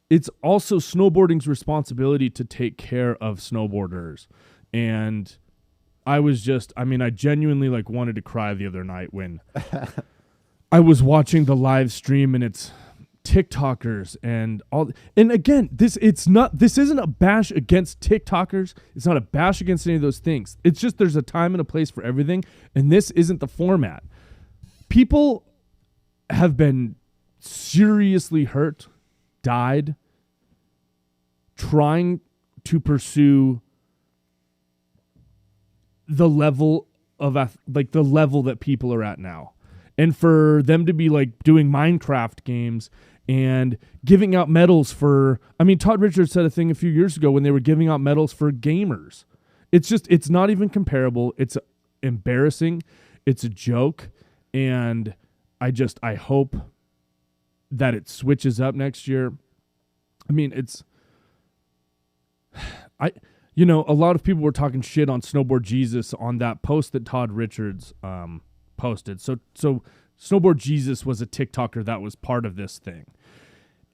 S1: snowboarding's responsibility to take care of snowboarders. And I genuinely like wanted to cry the other night when I was watching the live stream, and it's TikTokers and all. And again, this isn't a bash against TikTokers. It's not a bash against any of those things. It's just there's a time and a place for everything, and this isn't the format. People have been seriously hurt, died, trying to pursue the level of the level that people are at now. And for them to be like doing Minecraft games and giving out medals for, Todd Richards said a thing a few years ago when they were giving out medals for gamers. It's not even comparable. It's embarrassing. It's a joke. And I hope that it switches up next year. A lot of people were talking shit on Snowboard Jesus on that post that Todd Richards posted. So Snowboard Jesus was a TikToker that was part of this thing.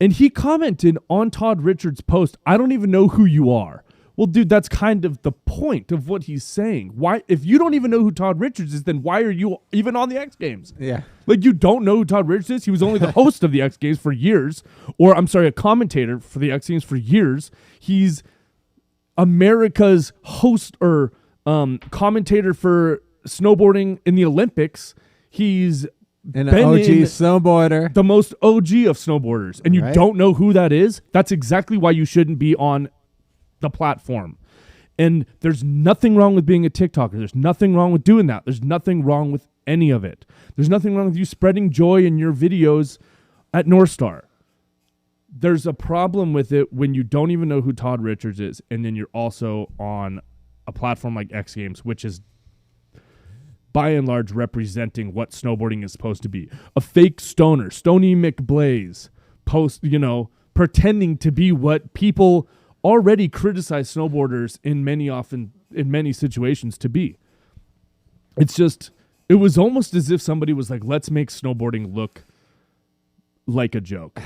S1: And he commented on Todd Richards' post, "I don't even know who you are." Well, dude, that's kind of the point of what he's saying. Why, if you don't even know who Todd Richards is, then why are you even on the X Games?
S2: Yeah.
S1: Like, you don't know who Todd Richards is? He was only the host of the X Games for years. Or, a commentator for the X Games for years. He's America's host or commentator for snowboarding in the Olympics. He's
S2: an OG snowboarder.
S1: The most OG of snowboarders. And you don't know who that is? That's exactly why you shouldn't be on the platform. And there's nothing wrong with being a TikToker. There's nothing wrong with doing that. There's nothing wrong with any of it. There's nothing wrong with you spreading joy in your videos at North Star. There's a problem with it when you don't even know who Todd Richards is, and then you're also on a platform like X Games, which is by and large representing what snowboarding is supposed to be. A fake stoner, Stony McBlaze, pretending to be what people already criticize snowboarders in many situations to be. It was almost as if somebody was like, let's make snowboarding look like a joke.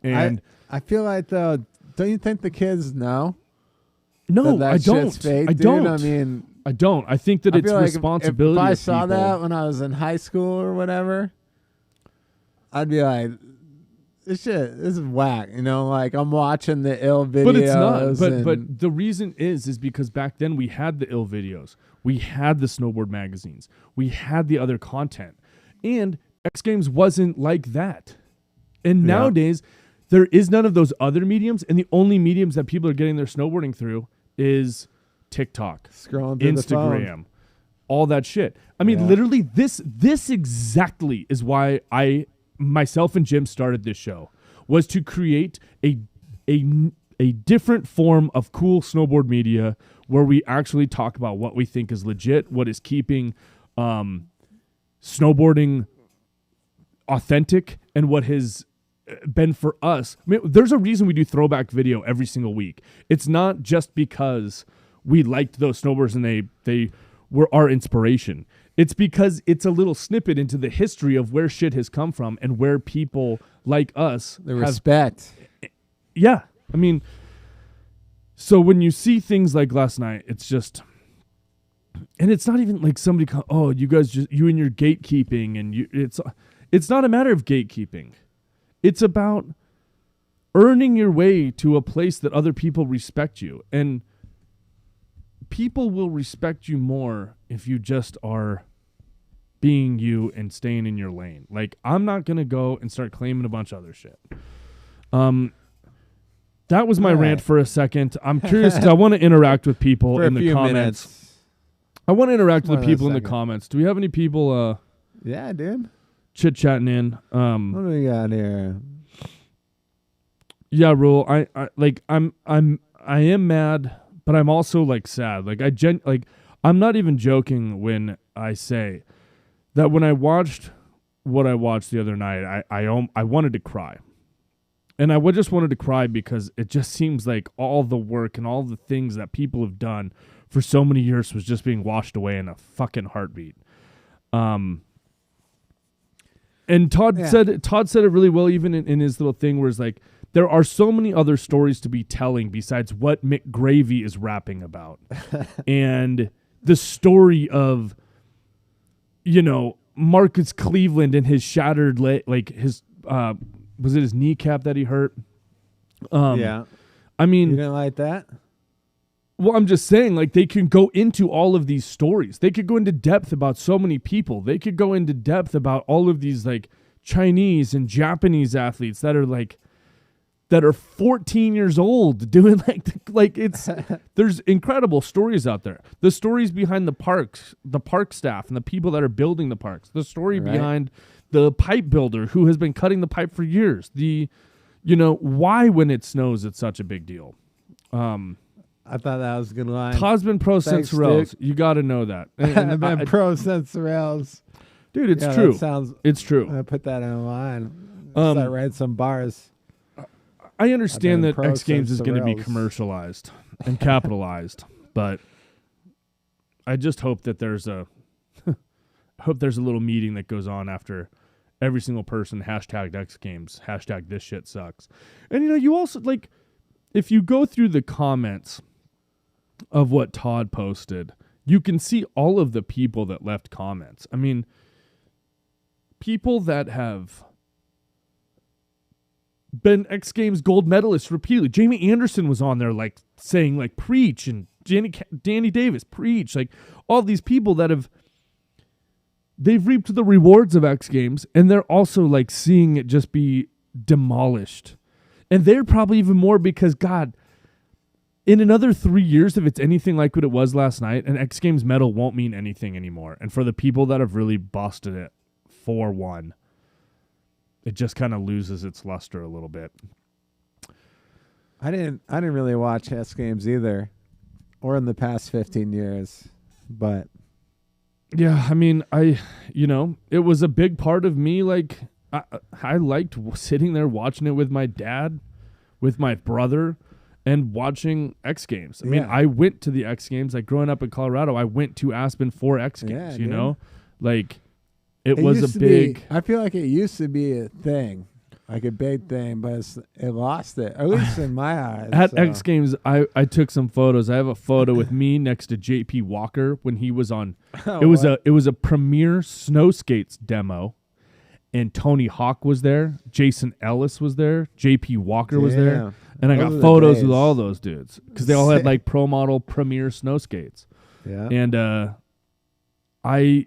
S1: And
S2: I feel like, though, don't you think the kids know?
S1: No,
S2: that
S1: I don't.
S2: Shit's fake,
S1: I
S2: dude?
S1: don't. I don't. I think that it's
S2: feel like
S1: responsibility.
S2: If I
S1: of
S2: saw
S1: people.
S2: that when I was in high school or whatever, I'd be like, this is whack. Like, I'm watching the ill videos.
S1: But it's not. But the reason is because back then we had the ill videos. We had the snowboard magazines. We had the other content. And X Games wasn't like that. And
S2: Yeah.
S1: nowadays, there is none of those other mediums, and the only mediums that people are getting their snowboarding through is TikTok,
S2: Scrolling through the phone.
S1: Instagram, all that shit. I mean,
S2: Yeah.
S1: literally, this exactly is why myself and Jim started this show, was to create a different form of cool snowboard media where we actually talk about what we think is legit, what is keeping snowboarding authentic, and what has been for us. I mean, there's a reason we do throwback video every single week. It's not just because we liked those snowboards and they were our inspiration. It's because it's a little snippet into the history of where shit has come from and where people like us
S2: The respect.
S1: Yeah. I mean, so when you see things like last night, it's just, and it's not even like somebody, you guys just, you and your gatekeeping, and it's not a matter of gatekeeping. It's about earning your way to a place that other people respect you. And people will respect you more if you just are being you and staying in your lane. Like, I'm not going to go and start claiming a bunch of other shit. That was my rant for a second. I'm curious because I want to interact with people in the comments.
S2: Minutes.
S1: I want to interact with
S2: Hold
S1: the
S2: on a
S1: people in the
S2: second.
S1: comments. Do we have any people
S2: Yeah, dude.
S1: chit-chatting in?
S2: What do we got here?
S1: Yeah, Rule. I am mad, but I'm also like sad. Like I'm not even joking when I say that when I watched what I watched the other night, I wanted to cry. And I just wanted to cry because it just seems like all the work and all the things that people have done for so many years was just being washed away in a fucking heartbeat. And Todd said it really well, even in his little thing where it's like, there are so many other stories to be telling besides what Mick Gravy is rapping about. And the story of, Marcus Cleveland and his shattered leg, like his, was it his kneecap that he hurt?
S2: Yeah.
S1: I mean,
S2: You didn't like that?
S1: well, I'm just saying, like, they can go into all of these stories. They could go into depth about so many people. They could go into depth about all of these, like, Chinese and Japanese athletes that are 14 years old doing like it's there's incredible stories out there. The stories behind the parks, the park staff and the people that are building the parks. The story behind the pipe builder who has been cutting the pipe for years. Why when it snows it's such a big deal.
S2: I thought that was a good line.
S1: Todd's been pro since Rails. You got to know that. And
S2: I've been pro since Rails.
S1: dude, it's
S2: Yeah,
S1: true.
S2: It's
S1: true.
S2: I'm going to put that in a line. Start writing some bars.
S1: I understand
S2: I've
S1: that
S2: been
S1: X Games is
S2: pro
S1: going to be
S2: since
S1: commercialized and capitalized, but I just hope that there's a little meeting that goes on after every single person hashtag X Games, hashtag this shit sucks. And you also like, if you go through the comments of what Todd posted, you can see all of the people that left comments. I mean, people that have been X Games gold medalists repeatedly. Jamie Anderson was on there like saying like preach, and Danny Davis preach, like all these people that they've reaped the rewards of X Games, and they're also like seeing it just be demolished. And they're probably even more because God, in another 3 years, if it's anything like what it was last night, an X Games medal won't mean anything anymore. And for the people that have really busted it 4-1, it just kind of loses its luster a little bit.
S2: I didn't really watch X Games either, or in the past 15 years, but
S1: yeah, I mean, it was a big part of me. Like, I liked sitting there watching it with my dad, with my brother, and watching X Games. I mean, I went to the X Games. Like, growing up in Colorado, I went to Aspen for X Games, you know? Like, it was a big...
S2: I feel like it used to be a thing, like a big thing, but it lost it, at least in my eyes.
S1: At X Games, I took some photos. I have a photo with me next to JP Walker when he was on... it was a premier snow skates demo, and Tony Hawk was there. Jason Ellis was there. JP Walker was there. And I got photos with all those dudes because they all had like pro model premier snow skates.
S2: Yeah.
S1: And I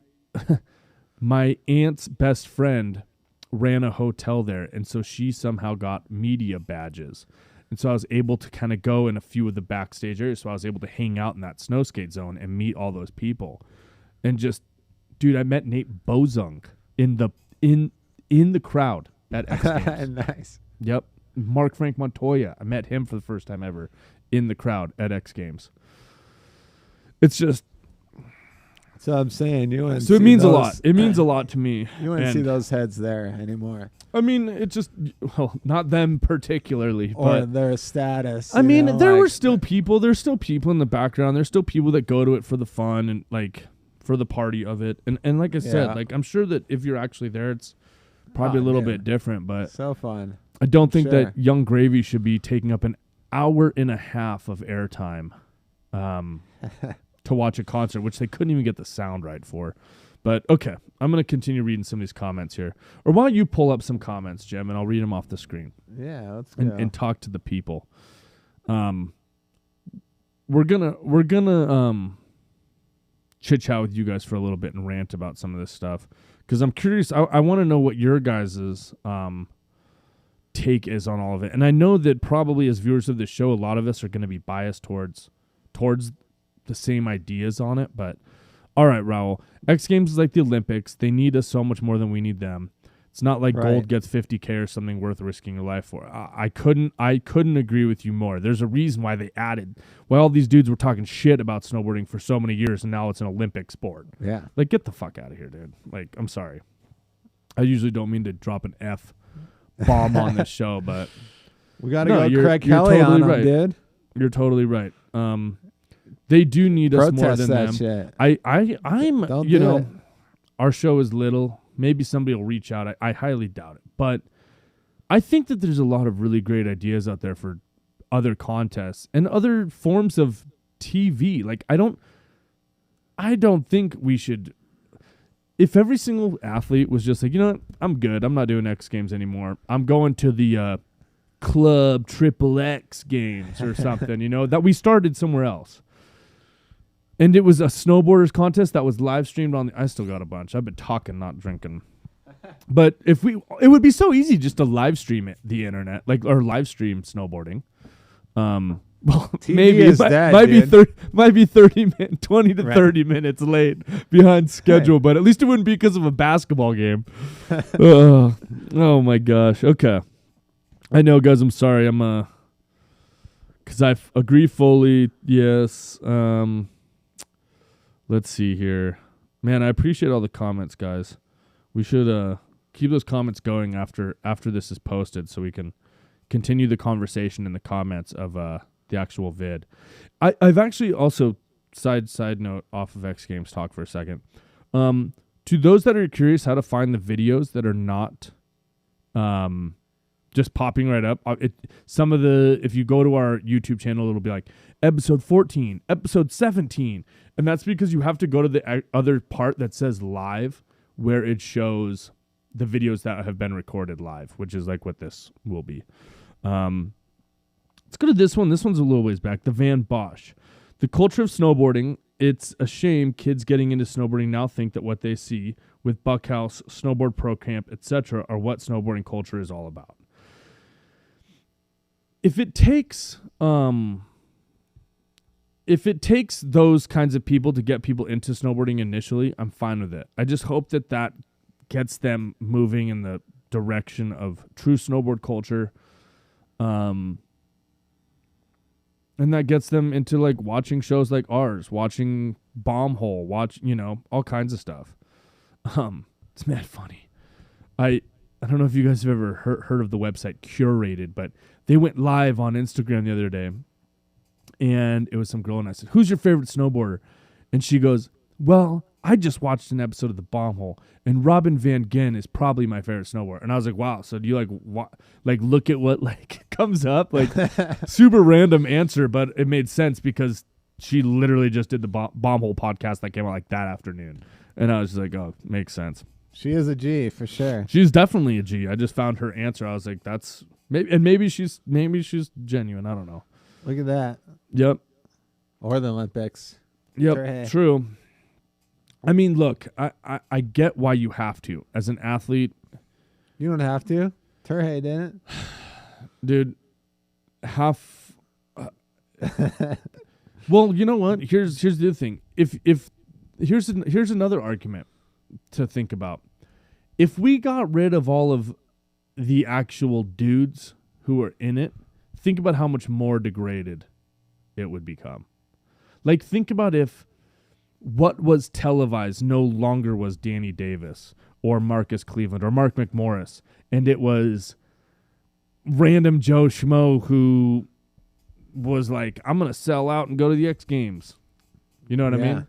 S1: my aunt's best friend ran a hotel there, and so she somehow got media badges. And so I was able to kind of go in a few of the backstage areas, so I was able to hang out in that snow skate zone and meet all those people. And just, dude, I met Nate Bozunk in the crowd at X Games.
S2: Nice.
S1: Yep. Mark Frank Montoya. I met him for the first time ever in the crowd at X Games. It's just...
S2: So I'm saying you wouldn't
S1: So it
S2: see
S1: means a
S2: those-
S1: lot. It means a lot to me.
S2: You wouldn't
S1: And,
S2: see those heads there anymore.
S1: I mean, it just... Well, not them particularly,
S2: Or
S1: but...
S2: their status.
S1: I
S2: you
S1: mean,
S2: know,
S1: there
S2: like-
S1: were still people. There's still people in the background. There's still people that go to it for the fun and, like, for the party of it. And like I said,
S2: Yeah.
S1: like, I'm sure that if you're actually there, it's probably a little bit different, but...
S2: So fun.
S1: I don't think
S2: Sure.
S1: that Young Gravy should be taking up an hour and a half of airtime to watch a concert, which they couldn't even get the sound right for. But, okay, I'm going to continue reading some of these comments here. Or why don't you pull up some comments, Jim, and I'll read them off the screen
S2: Yeah, let's go.
S1: and talk to the people. We're gonna chit-chat with you guys for a little bit and rant about some of this stuff because I'm curious. I want to know what your guys' take is on all of it. And I know that probably as viewers of this show, a lot of us are going to be biased towards the same ideas on it. But all right, Raul, X Games is like the Olympics. They need us so much more than we need them. It's not like
S2: Right.
S1: gold gets 50K or something worth risking your life for. I couldn't agree with you more. There's a reason why they added, why all these dudes were talking shit about snowboarding for so many years, and now it's an Olympic sport.
S2: Yeah.
S1: Like, get the fuck out of here, dude. Like, I'm sorry. I usually don't mean to drop an F bomb on this show, but
S2: We got to
S1: No,
S2: go
S1: you're-
S2: Craig
S1: you're
S2: Kelly
S1: totally
S2: on
S1: right.
S2: them, dude.
S1: you're totally right. They do need us more
S2: Protest
S1: than
S2: that
S1: them.
S2: shit.
S1: I'm
S2: Don't
S1: you
S2: do
S1: know,
S2: it.
S1: our show is little. Maybe somebody will reach out. I highly doubt it. But I think that there's a lot of really great ideas out there for other contests and other forms of TV. Like I don't think we should, if every single athlete was just like, you know what, I'm good. I'm not doing X Games anymore. I'm going to the Club Triple X Games or something, you know, that we started somewhere else. And it was a snowboarders contest that was live streamed on I still got a bunch. I've been talking, not drinking. But it would be so easy just to live stream it, the internet, like, or live stream snowboarding. Well,
S2: TV
S1: maybe
S2: is
S1: it
S2: dead,
S1: might be
S2: dude.
S1: 20 to
S2: Right.
S1: 30 minutes late behind schedule, but at least it wouldn't be because of a basketball game. Oh my gosh. Okay. I know, guys, I'm sorry. I'm because I agree fully. Yes. Let's see here. Man, I appreciate all the comments, guys. We should keep those comments going after this is posted so we can continue the conversation in the comments of the actual vid. I've actually also, side note off of X Games talk for a second. To those that are curious how to find the videos that are not just popping right up, if you go to our YouTube channel, it'll be like episode 14, episode 17. And that's because you have to go to the other part that says live where it shows the videos that have been recorded live, which is like what this will be. Let's go to this one. This one's a little ways back. The Van Bosch. The culture of snowboarding. It's a shame kids getting into snowboarding now think that what they see with Buckhouse, Snowboard Pro Camp, etc. are what snowboarding culture is all about. If it takes those kinds of people to get people into snowboarding initially, I'm fine with it. I just hope that gets them moving in the direction of true snowboard culture. And that gets them into like watching shows like ours, watching Bombhole, all kinds of stuff. It's mad funny. I don't know if you guys have ever heard of the website Curated, but they went live on Instagram the other day. And it was some girl, and I said, "Who's your favorite snowboarder?" And she goes, "Well, I just watched an episode of The Bombhole, and Robin Van Gyn is probably my favorite snowboarder." And I was like, "Wow, so do you look at what comes up?" Like super random answer, but it made sense because she literally just did the Bombhole podcast that came out like that afternoon. And I was just like, "Oh, makes sense."
S2: She is a G for sure.
S1: She's definitely a G. I just found her answer. I was like, "That's maybe she's genuine. I don't know."
S2: Look at that.
S1: Yep.
S2: Or the Olympics.
S1: Yep.
S2: Sure.
S1: True. I mean, look, I get why you have to. As an athlete,
S2: You don't have to. Terhay didn't.
S1: dude, well, you know what? Here's the other thing. Here's another argument to think about. If we got rid of all of the actual dudes who are in it, think about how much more degraded it would become. Like, think about if what was televised no longer was Danny Davis or Marcus Cleveland or Mark McMorris, and it was random Joe Schmo who was like, I'm going to sell out and go to the X Games. You know what I mean?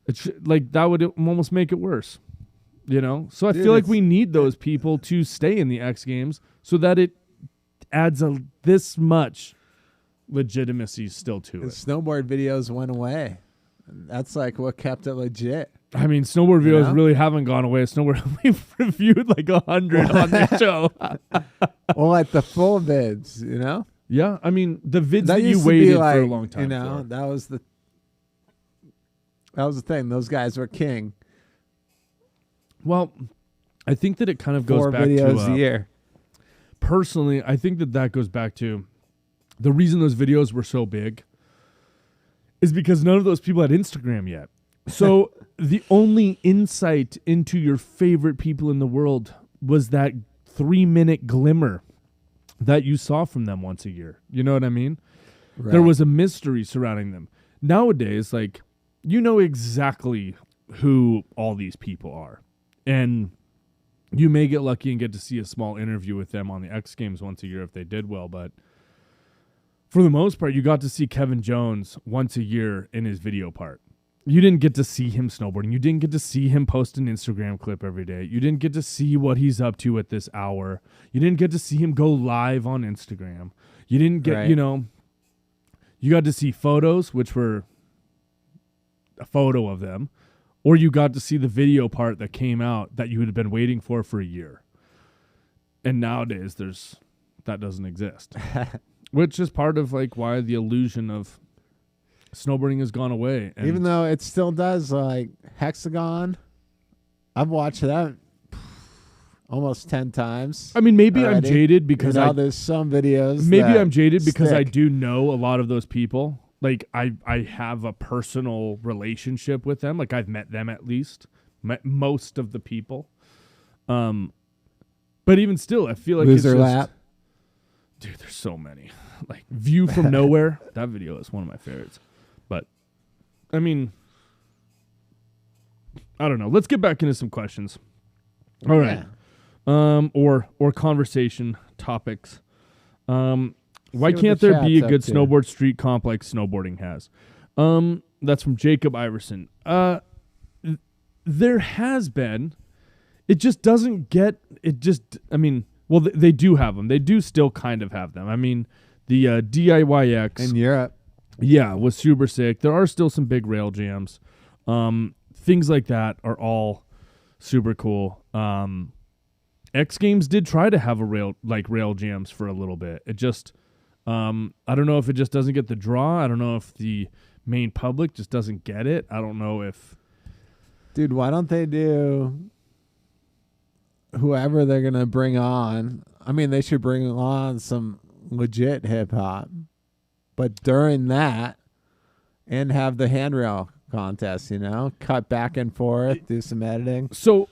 S1: It's like that would almost make it worse. You know? So I feel like we need those people to stay in the X Games so that it adds this much legitimacy still to
S2: The
S1: it.
S2: snowboard videos went away. That's like what kept it legit.
S1: I mean, snowboard videos really haven't gone away. Snowboard, we've reviewed like 100 on this show.
S2: Well, like the full vids, you know?
S1: Yeah, I mean, the vids that you
S2: used to
S1: waited
S2: be like,
S1: for a long time
S2: you know,
S1: for.
S2: that was the thing. Those guys were king.
S1: Well, I think that it kind of goes
S2: 4
S1: back
S2: videos
S1: to
S2: a year.
S1: Personally, I think that goes back to the reason those videos were so big is because none of those people had Instagram yet. So the only insight into your favorite people in the world was that 3-minute glimmer that you saw from them once a year. You know what I mean?
S2: Right.
S1: There was a mystery surrounding them. Nowadays, like, you know exactly who all these people are. And you may get lucky and get to see a small interview with them on the X Games once a year if they did well. But for the most part, you got to see Kevin Jones once a year in his video part. You didn't get to see him snowboarding. You didn't get to see him post an Instagram clip every day. You didn't get to see what he's up to at this hour. You didn't get to see him go live on Instagram. You didn't get, you know, you got to see photos, which were a photo of them, or you got to see the video part that came out that you had been waiting for a year. And nowadays, that doesn't exist, which is part of like why the illusion of snowboarding has gone away. And
S2: even though it still does, like Hexagon, I've watched that almost 10 times.
S1: I mean, maybe
S2: already.
S1: I'm jaded because
S2: there's some videos.
S1: Maybe
S2: that
S1: I'm jaded because I
S2: stick.
S1: do know a lot of those people. Like I have a personal relationship with them. Like I've met them at least, met most of the people. But even still, I feel like
S2: Loser
S1: it's just,
S2: lap.
S1: dude, there's so many. Like View from Nowhere, that video is one of my favorites. But I mean, I don't know. Let's get back into some questions. All right. Or conversation topics. Why
S2: what
S1: can't
S2: the
S1: there be a
S2: chat's
S1: good
S2: up to.
S1: snowboard street comp like snowboarding has? That's from Jacob Iverson. There has been. It just doesn't get. It just. I mean, well, they do have them. They do still kind of have them. I mean, the DIYX
S2: In Europe.
S1: yeah, was super sick. There are still some big rail jams. Things like that are all super cool. X Games did try to have a rail jams for a little bit. It just I don't know if it just doesn't get the draw. I don't know if the main public just doesn't get it. I don't know if
S2: Dude, why don't they do whoever they're going to bring on? I mean, they should bring on some legit hip hop. But during that, and have the handrail contest, you know? Cut back and forth, do some editing.
S1: so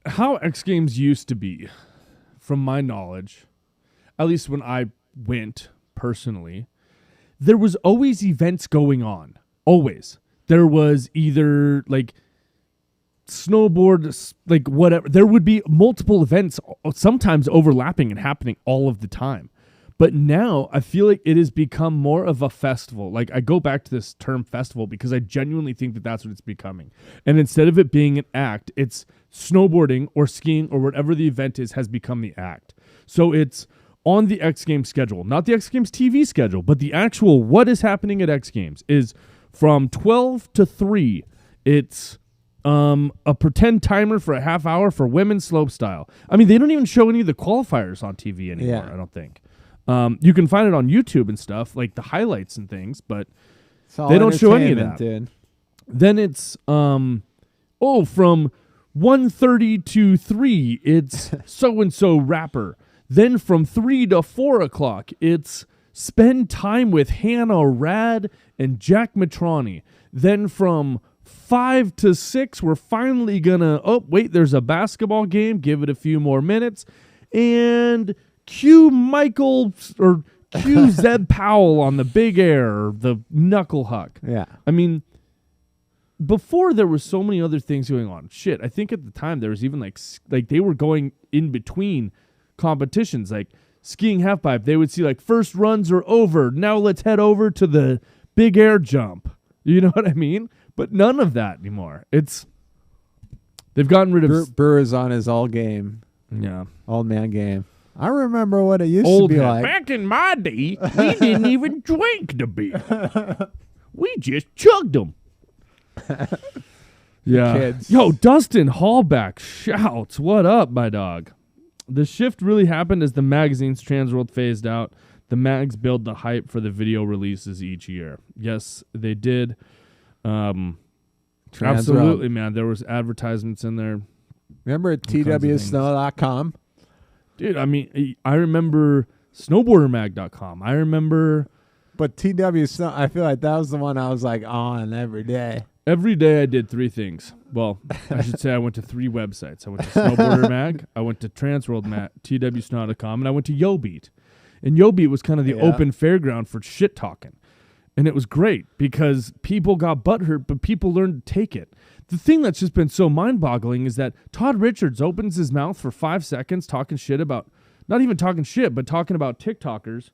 S1: how X Games used to be, from my knowledge, at least when I went personally, there was always events going on. Always. There was either like snowboard, like whatever. There would be multiple events, sometimes overlapping and happening all of the time. But now I feel like it has become more of a festival. Like I go back to this term festival because I genuinely think that that's what it's becoming. And instead of it being an act, it's snowboarding or skiing or whatever the event is has become the act. So it's on the X Games schedule, not the X Games TV schedule, but the actual what is happening at X Games is from 12 to 3. It's a pretend timer for a half hour for women's slopestyle. I mean, they don't even show any of the qualifiers on TV anymore, I don't think. You can find it on YouTube and stuff, like the highlights and things, but
S2: It's all
S1: they don't show any of
S2: entertainment,
S1: that.
S2: Dude.
S1: Then it's from 1:30 to 3, it's so-and-so rapper. Then from 3 to 4 o'clock, it's spend time with Hannah Rad and Jack Matroni. Then from 5 to 6, we're finally gonna, there's a basketball game, give it a few more minutes. And cue Zeb Powell on the big air, or the knuckle huck.
S2: Yeah.
S1: I mean, before there were so many other things going on. Shit, I think at the time there was even like they were going in between competitions, like skiing halfpipe. They would see like first runs are over. Now let's head over to the big air jump. You know what I mean? But none of that anymore. They've gotten rid of
S2: Brewer's on his all game.
S1: Yeah.
S2: Old man game. I remember what it used
S1: Old
S2: to be
S1: man.
S2: like.
S1: Back in my day, we didn't even drink the beer. We just chugged them. Yeah.
S2: Kids.
S1: Yo, Dustin Hallback shouts, "What up, my dog?" The shift really happened as the magazine's Transworld phased out. The mags build the hype for the video releases each year. Yes, they did. Absolutely, man. There was advertisements in there.
S2: Remember twsnow.com?
S1: Dude, I mean, I remember snowboardermag.com. I remember...
S2: But TW Snow, I feel like that was the one I was like on every day.
S1: Every day I did 3 things. Well, I should say I went to 3 websites. I went to Snowboarder Mag, I went to Transworld Mag, twsnow.com, and I went to YoBeat. And YoBeat was kind of the open fairground for shit talking. And it was great because people got butthurt, but people learned to take it. The thing that's just been so mind-boggling is that Todd Richards opens his mouth for 5 seconds talking shit about, not even talking shit, but talking about TikTokers.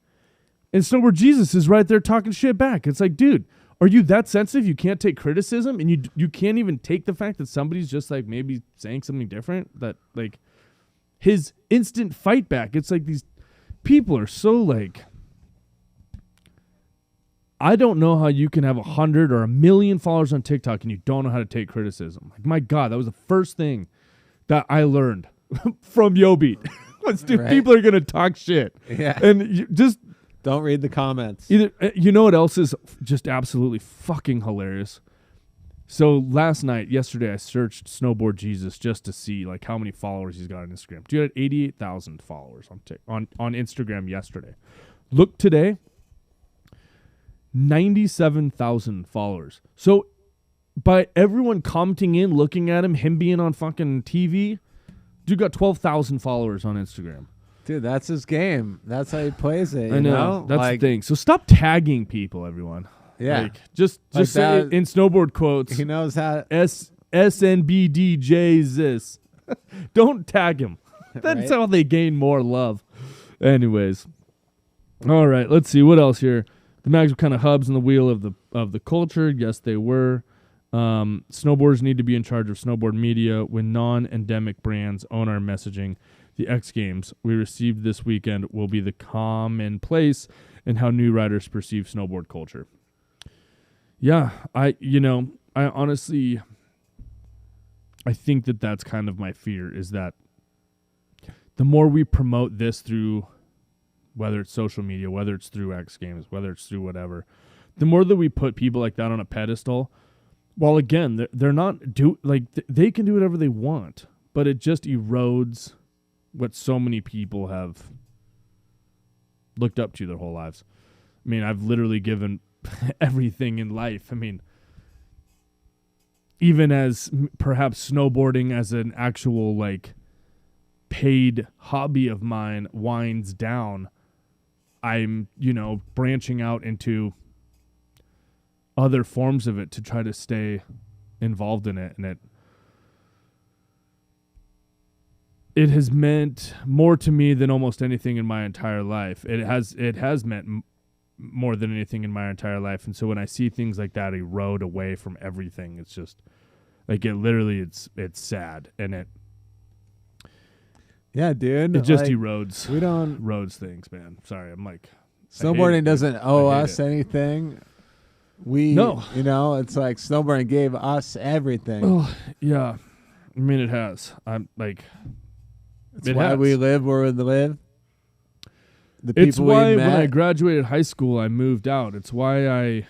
S1: And Snowboard Jesus is right there talking shit back. It's like, dude, are you that sensitive? You can't take criticism, and you can't even take the fact that somebody's just like maybe saying something different. That like his instant fight back. It's like these people are so like. I don't know how you can have 100 or 1 million followers on TikTok and you don't know how to take criticism. Like, my God, that was the first thing that I learned from YoBeat. Dude, people are gonna talk shit.
S2: Yeah,
S1: and you just.
S2: Don't read the comments.
S1: Either you know what else is just absolutely fucking hilarious? So yesterday, I searched Snowboard Jesus just to see like how many followers he's got on Instagram. Dude had 88,000 followers on Instagram yesterday. Look today, 97,000 followers. So by everyone commenting in, looking at him being on fucking TV, dude got 12,000 followers on Instagram.
S2: Dude, that's his game. That's how he plays it.
S1: I know. That's the thing. So stop tagging people, everyone.
S2: Yeah.
S1: Like, just say it in snowboard quotes.
S2: He knows how.
S1: SNBDJs. Don't tag him. That's how they gain more love. Anyways. All right. Let's see. What else here? The mags were kind of hubs in the wheel of the culture. Yes, they were. Snowboarders need to be in charge of snowboard media when non-endemic brands own our messaging. The X Games we received this weekend will be the commonplace in how new riders perceive snowboard culture. Yeah, I honestly, I think that's kind of my fear, is that the more we promote this through, whether it's social media, whether it's through X Games, whether it's through whatever, the more that we put people like that on a pedestal, well, again, they're not they can do whatever they want, but it just erodes what so many people have looked up to their whole lives. I mean, I've literally given everything in life. I mean, even as perhaps snowboarding as an actual like paid hobby of mine winds down, I'm, branching out into other forms of it to try to stay involved in it. And it has meant more to me than almost anything in my entire life. It has meant more than anything in my entire life. And so when I see things like that erode away from everything, it's just like it's sad, and
S2: yeah, dude,
S1: it just erodes things, man. Sorry, I'm like,
S2: snowboarding doesn't owe us anything. It's like snowboarding gave us everything.
S1: Oh, yeah. I mean, it has. I'm like,
S2: it's why we live where we live.
S1: It's why when I graduated high school, I moved out. It's why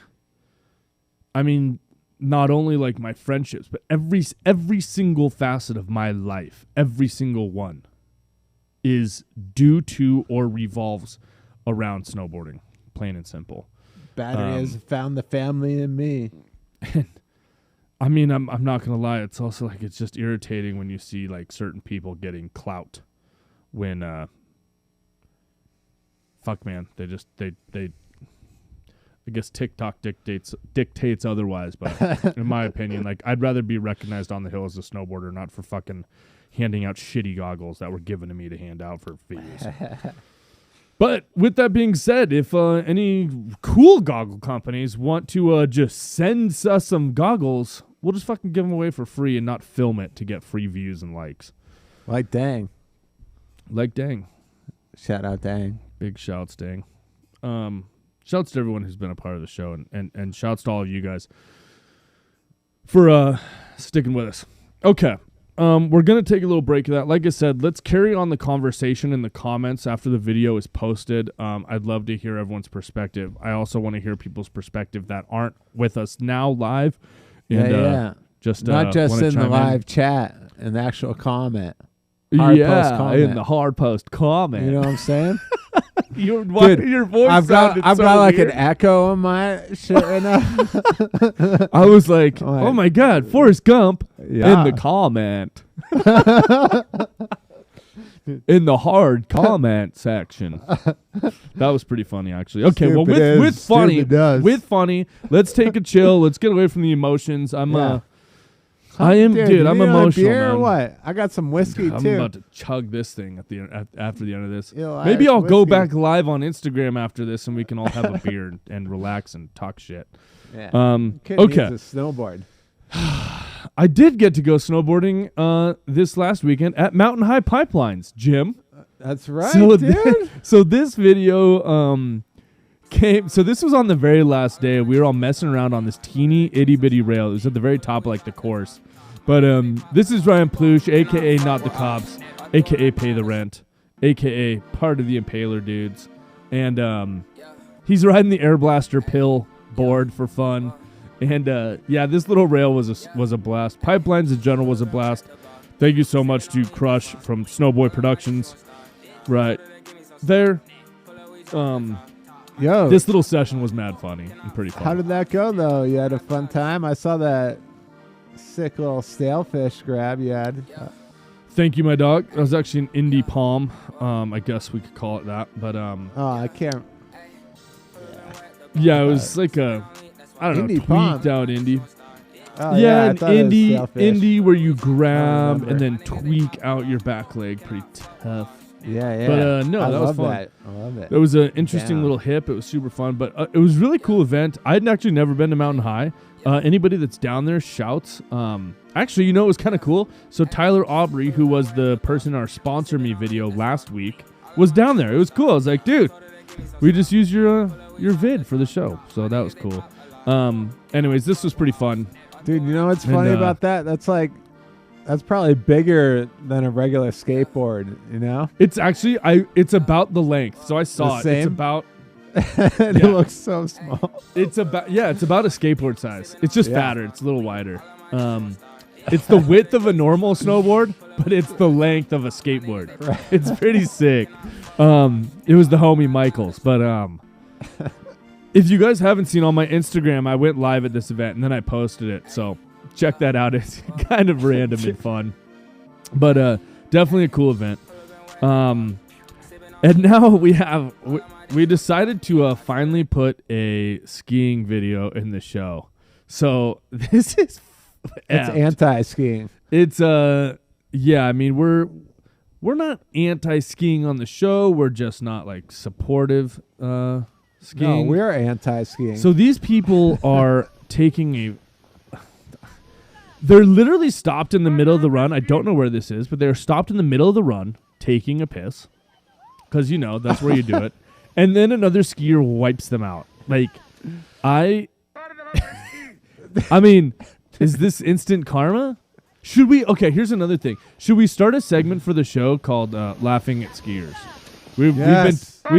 S1: not only like my friendships, but every single facet of my life, every single one, is due to or revolves around snowboarding, plain and simple.
S2: Battery has found the family in me.
S1: I mean, I'm not gonna lie. It's also like it's just irritating when you see like certain people getting clout when fuck man, they I guess TikTok dictates otherwise, but in my opinion, like I'd rather be recognized on the hill as a snowboarder, not for fucking handing out shitty goggles that were given to me to hand out for videos. But with that being said, if any cool goggle companies want to just send us some goggles, we'll just fucking give them away for free and not film it to get free views and likes.
S2: Like dang.
S1: Like dang.
S2: Shout out dang.
S1: Big shouts, dang. Shouts to everyone who's been a part of the show, and shouts to all of you guys for sticking with us. Okay. We're going to take a little break of that. Like I said, let's carry on the conversation in the comments after the video is posted. I'd love to hear everyone's perspective. I also want to hear people's perspective that aren't with us now live. And,
S2: yeah.
S1: Just
S2: not just in the live chat, in the actual comment. Hard post comment.
S1: In the hard post comment.
S2: You know what I'm saying?
S1: Your voice
S2: I've got
S1: so
S2: like
S1: weird.
S2: an echo on my shit right now.
S1: I was like, oh my God, Forrest Gump in the comment. In the hard comment section. That was pretty funny, actually. Okay, well, with funny, let's take a chill. Let's get away from the emotions. I'm emotional,
S2: beer
S1: man.
S2: Or what? I got some whiskey
S1: I'm
S2: too.
S1: about to chug this thing after the end of this.
S2: Yo,
S1: Maybe I'll go
S2: whiskey.
S1: back live on Instagram after this, and we can all have a beer and relax and talk shit.
S2: Yeah.
S1: Okay.
S2: Needs a snowboard.
S1: I did get to go snowboarding this last weekend at Mountain High Pipelines, Jim.
S2: That's right, dude.
S1: So this video so this was on the very last day. We were all messing around on this teeny itty bitty rail. It was at the very top of like the course. But this is Ryan Plush, aka Not the Cops, aka Pay the Rent, aka part of the Impaler dudes. And he's riding the Air Blaster pill board for fun. And this little rail was a blast. Pipelines in general was a blast. Thank you so much to Crush from Snowboy Productions. Right there.
S2: Yo,
S1: This little session was mad funny and pretty fun.
S2: how did that go though? You had a fun time. I saw that sick little stalefish grab you had.
S1: Thank you, my dog. That was actually an indie palm. I guess we could call it that. But
S2: I can't.
S1: yeah, it was like a, I don't know,
S2: Indie
S1: tweaked
S2: palm.
S1: out indie.
S2: Oh,
S1: Yeah,
S2: I
S1: an
S2: thought it was
S1: indie
S2: stalefish.
S1: where you grab
S2: remember.
S1: and then tweak out your back leg. Pretty tough.
S2: Yeah.
S1: But, no,
S2: I
S1: that was
S2: love
S1: fun.
S2: that. I love it.
S1: It was an interesting
S2: Damn.
S1: little hip. It was super fun, but it was a really cool event. I had actually never been to Mountain High. Anybody that's down there shouts. Actually, it was kind of cool. So Tyler Aubrey, who was the person in our Sponsor Me video last week, was down there. It was cool. I was like, dude, we just used your vid for the show. So that was cool. Anyways, this was pretty fun.
S2: Dude, you know what's funny about that? That's probably bigger than a regular skateboard, you know?
S1: It's actually, it's about the length. So I saw
S2: The
S1: it.
S2: same?
S1: It's about,
S2: It looks so small.
S1: it's about a skateboard size. It's just
S2: Yeah.
S1: fatter. It's a little wider. It's the width of a normal snowboard, but it's the length of a skateboard.
S2: Right.
S1: It's pretty sick. It was the homie Michael's, but if you guys haven't seen on my Instagram, I went live at this event and then I posted it. So check that out. It's kind of random and fun, but definitely a cool event. And now we decided to finally put a skiing video in the show. So this is
S2: It's anti-skiing.
S1: It's I mean we're not anti-skiing on the show. We're just not like supportive skiing.
S2: No, we're anti-skiing.
S1: So these people are they're literally stopped in the middle of the run. I don't know where this is, but they're stopped in the middle of the run taking a piss. Because, that's where you do it. And then another skier wipes them out. Like, I mean, is this instant karma? Should we? Okay, here's another thing. Should we start a segment for the show called Laughing at Skiers? We've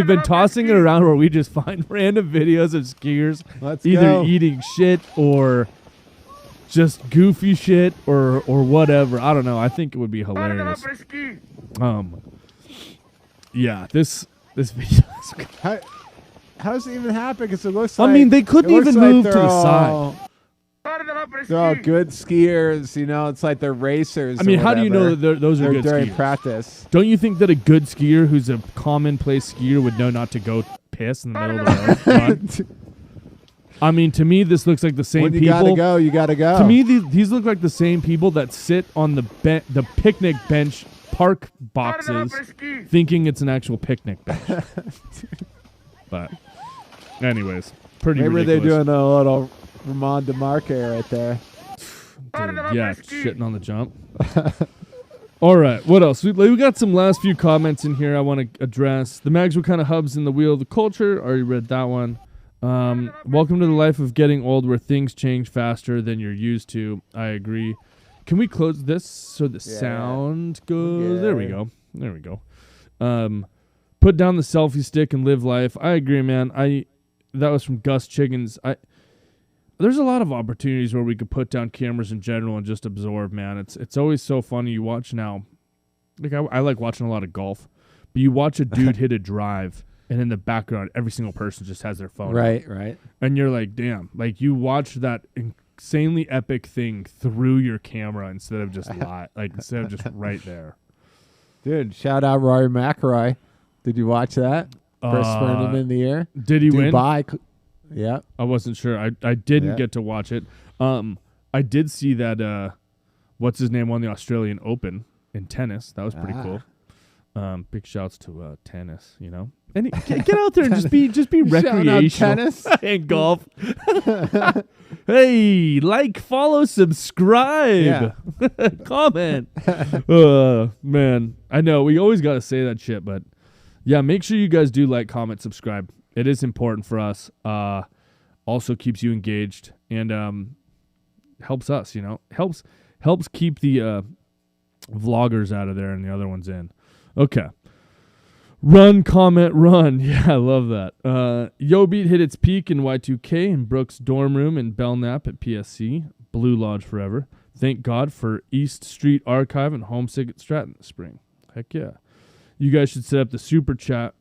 S1: been tossing it around where we just find random videos of skiers
S2: Let's
S1: either
S2: go.
S1: eating shit or just goofy shit or whatever. I don't know. I think it would be hilarious. Yeah, this video is
S2: How does it even happen? Because it looks
S1: I
S2: like...
S1: mean, they couldn't even move to the side.
S2: They're all good skiers, you know. It's like they're racers.
S1: I mean, how do you know that those are good
S2: during
S1: skiers?
S2: practice?
S1: Don't you think that a good skier who's a commonplace skier would know not to go piss in the middle of the run? I mean, to me, this looks like the same
S2: when you
S1: people.
S2: gotta go, you gotta go.
S1: To me, these look like the same people that sit on the picnic bench park boxes thinking it's an actual picnic bench. But anyways, pretty
S2: Maybe
S1: ridiculous.
S2: they're doing a little Ramon DeMarque right there.
S1: Dude, yeah, shitting on the jump. All right, what else? We got some last few comments in here I want to address. The mags were kind of hubs in the wheel of the culture. Already read that one. Welcome to the life of getting old where things change faster than you're used to. I agree. Can we close this so the sound goes?
S2: Yeah.
S1: There we go. There we go. Put down the selfie stick and live life. I agree, man. That was from Gus Chiggins. There's a lot of opportunities where we could put down cameras in general and just absorb, man. It's always so funny. You watch now. Like I like watching a lot of golf, but you watch a dude hit a drive, and in the background, every single person just has their phone.
S2: Right.
S1: And you're like, damn. Like you watch that insanely epic thing through your camera instead of just instead of just right there.
S2: Dude, shout out Rory McIlroy. Did you watch that? First tournament in the year.
S1: Did he win?
S2: Dubai. Yeah.
S1: I wasn't sure. I didn't get to watch it. I did see that what's his name won the Australian Open in tennis. That was pretty cool. Big shouts to tennis, you know. And get out there and just be recreational.
S2: Tennis
S1: and golf. Hey, like, follow, subscribe, comment. Man, I know we always got to say that shit, but yeah, make sure you guys do like, comment, subscribe. It is important for us. Also keeps you engaged and helps us, you know. Helps keep the vloggers out of there and the other ones in. Okay. Run, comment, run. Yeah, I love that. Yo Beat hit its peak in Y2K in Brooks' dorm room in Belknap at PSC. Blue Lodge forever. Thank God for East Street Archive and Homesick at Stratton this spring. Heck yeah. You guys should set up the super chat.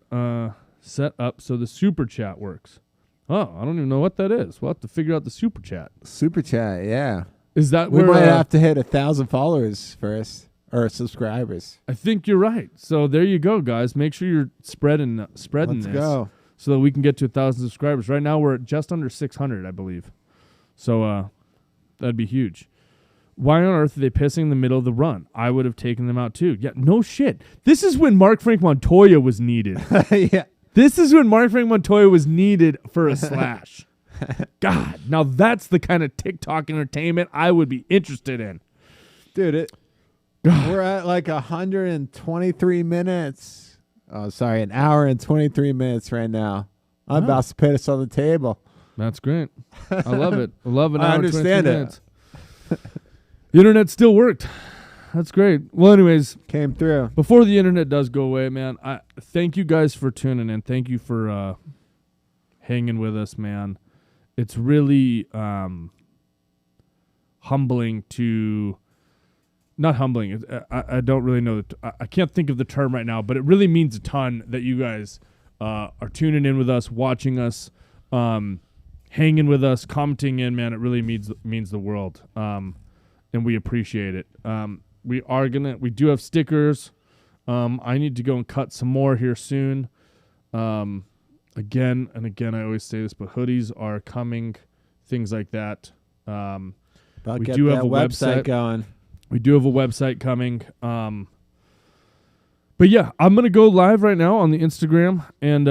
S1: Set up so the super chat works. Oh, I don't even know what that is. We'll have to figure out the super chat.
S2: Super chat, yeah.
S1: Is that
S2: we
S1: where
S2: might have to hit 1,000 followers first, or subscribers?
S1: I think you're right. So there you go, guys. Make sure you're spreading
S2: Let's
S1: this
S2: go.
S1: so that we can get to 1,000 subscribers. Right now we're at just under 600, I believe. So that'd be huge. Why on earth are they pissing in the middle of the run? I would have taken them out too. Yeah, no shit. This is when Mark Frank Montoya was needed.
S2: Yeah.
S1: This is when Mark Frank Montoya was needed for a slash. God, now that's the kind of TikTok entertainment I would be interested in.
S2: Dude, we're at like 123 minutes. Oh, sorry, an hour and 23 minutes right now. I'm about to put us on the table.
S1: That's great. I love it. I love an hour
S2: I
S1: and 23
S2: understand it.
S1: minutes. The internet still worked. That's great. Well, anyways,
S2: Came through.
S1: before the internet does go away, man, I thank you guys for tuning in. Thank you for hanging with us, man. It's really humbling to... Not humbling. I don't really know. I can't think of the term right now, but it really means a ton that you guys are tuning in with us, watching us, hanging with us, commenting in, man. It really means the world. And we appreciate it. We do have stickers. I need to go and cut some more here soon. Again and again, I always say this, but hoodies are coming, things like that.
S2: About
S1: We
S2: get
S1: do
S2: that
S1: have a
S2: website
S1: website.
S2: going.
S1: We do have a website coming. But yeah, I'm going to go live right now on the Instagram, and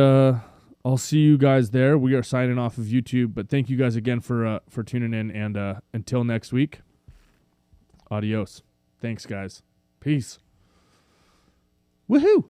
S1: I'll see you guys there. We are signing off of YouTube, but thank you guys again for tuning in, and until next week, adios. Thanks, guys. Peace. Woohoo!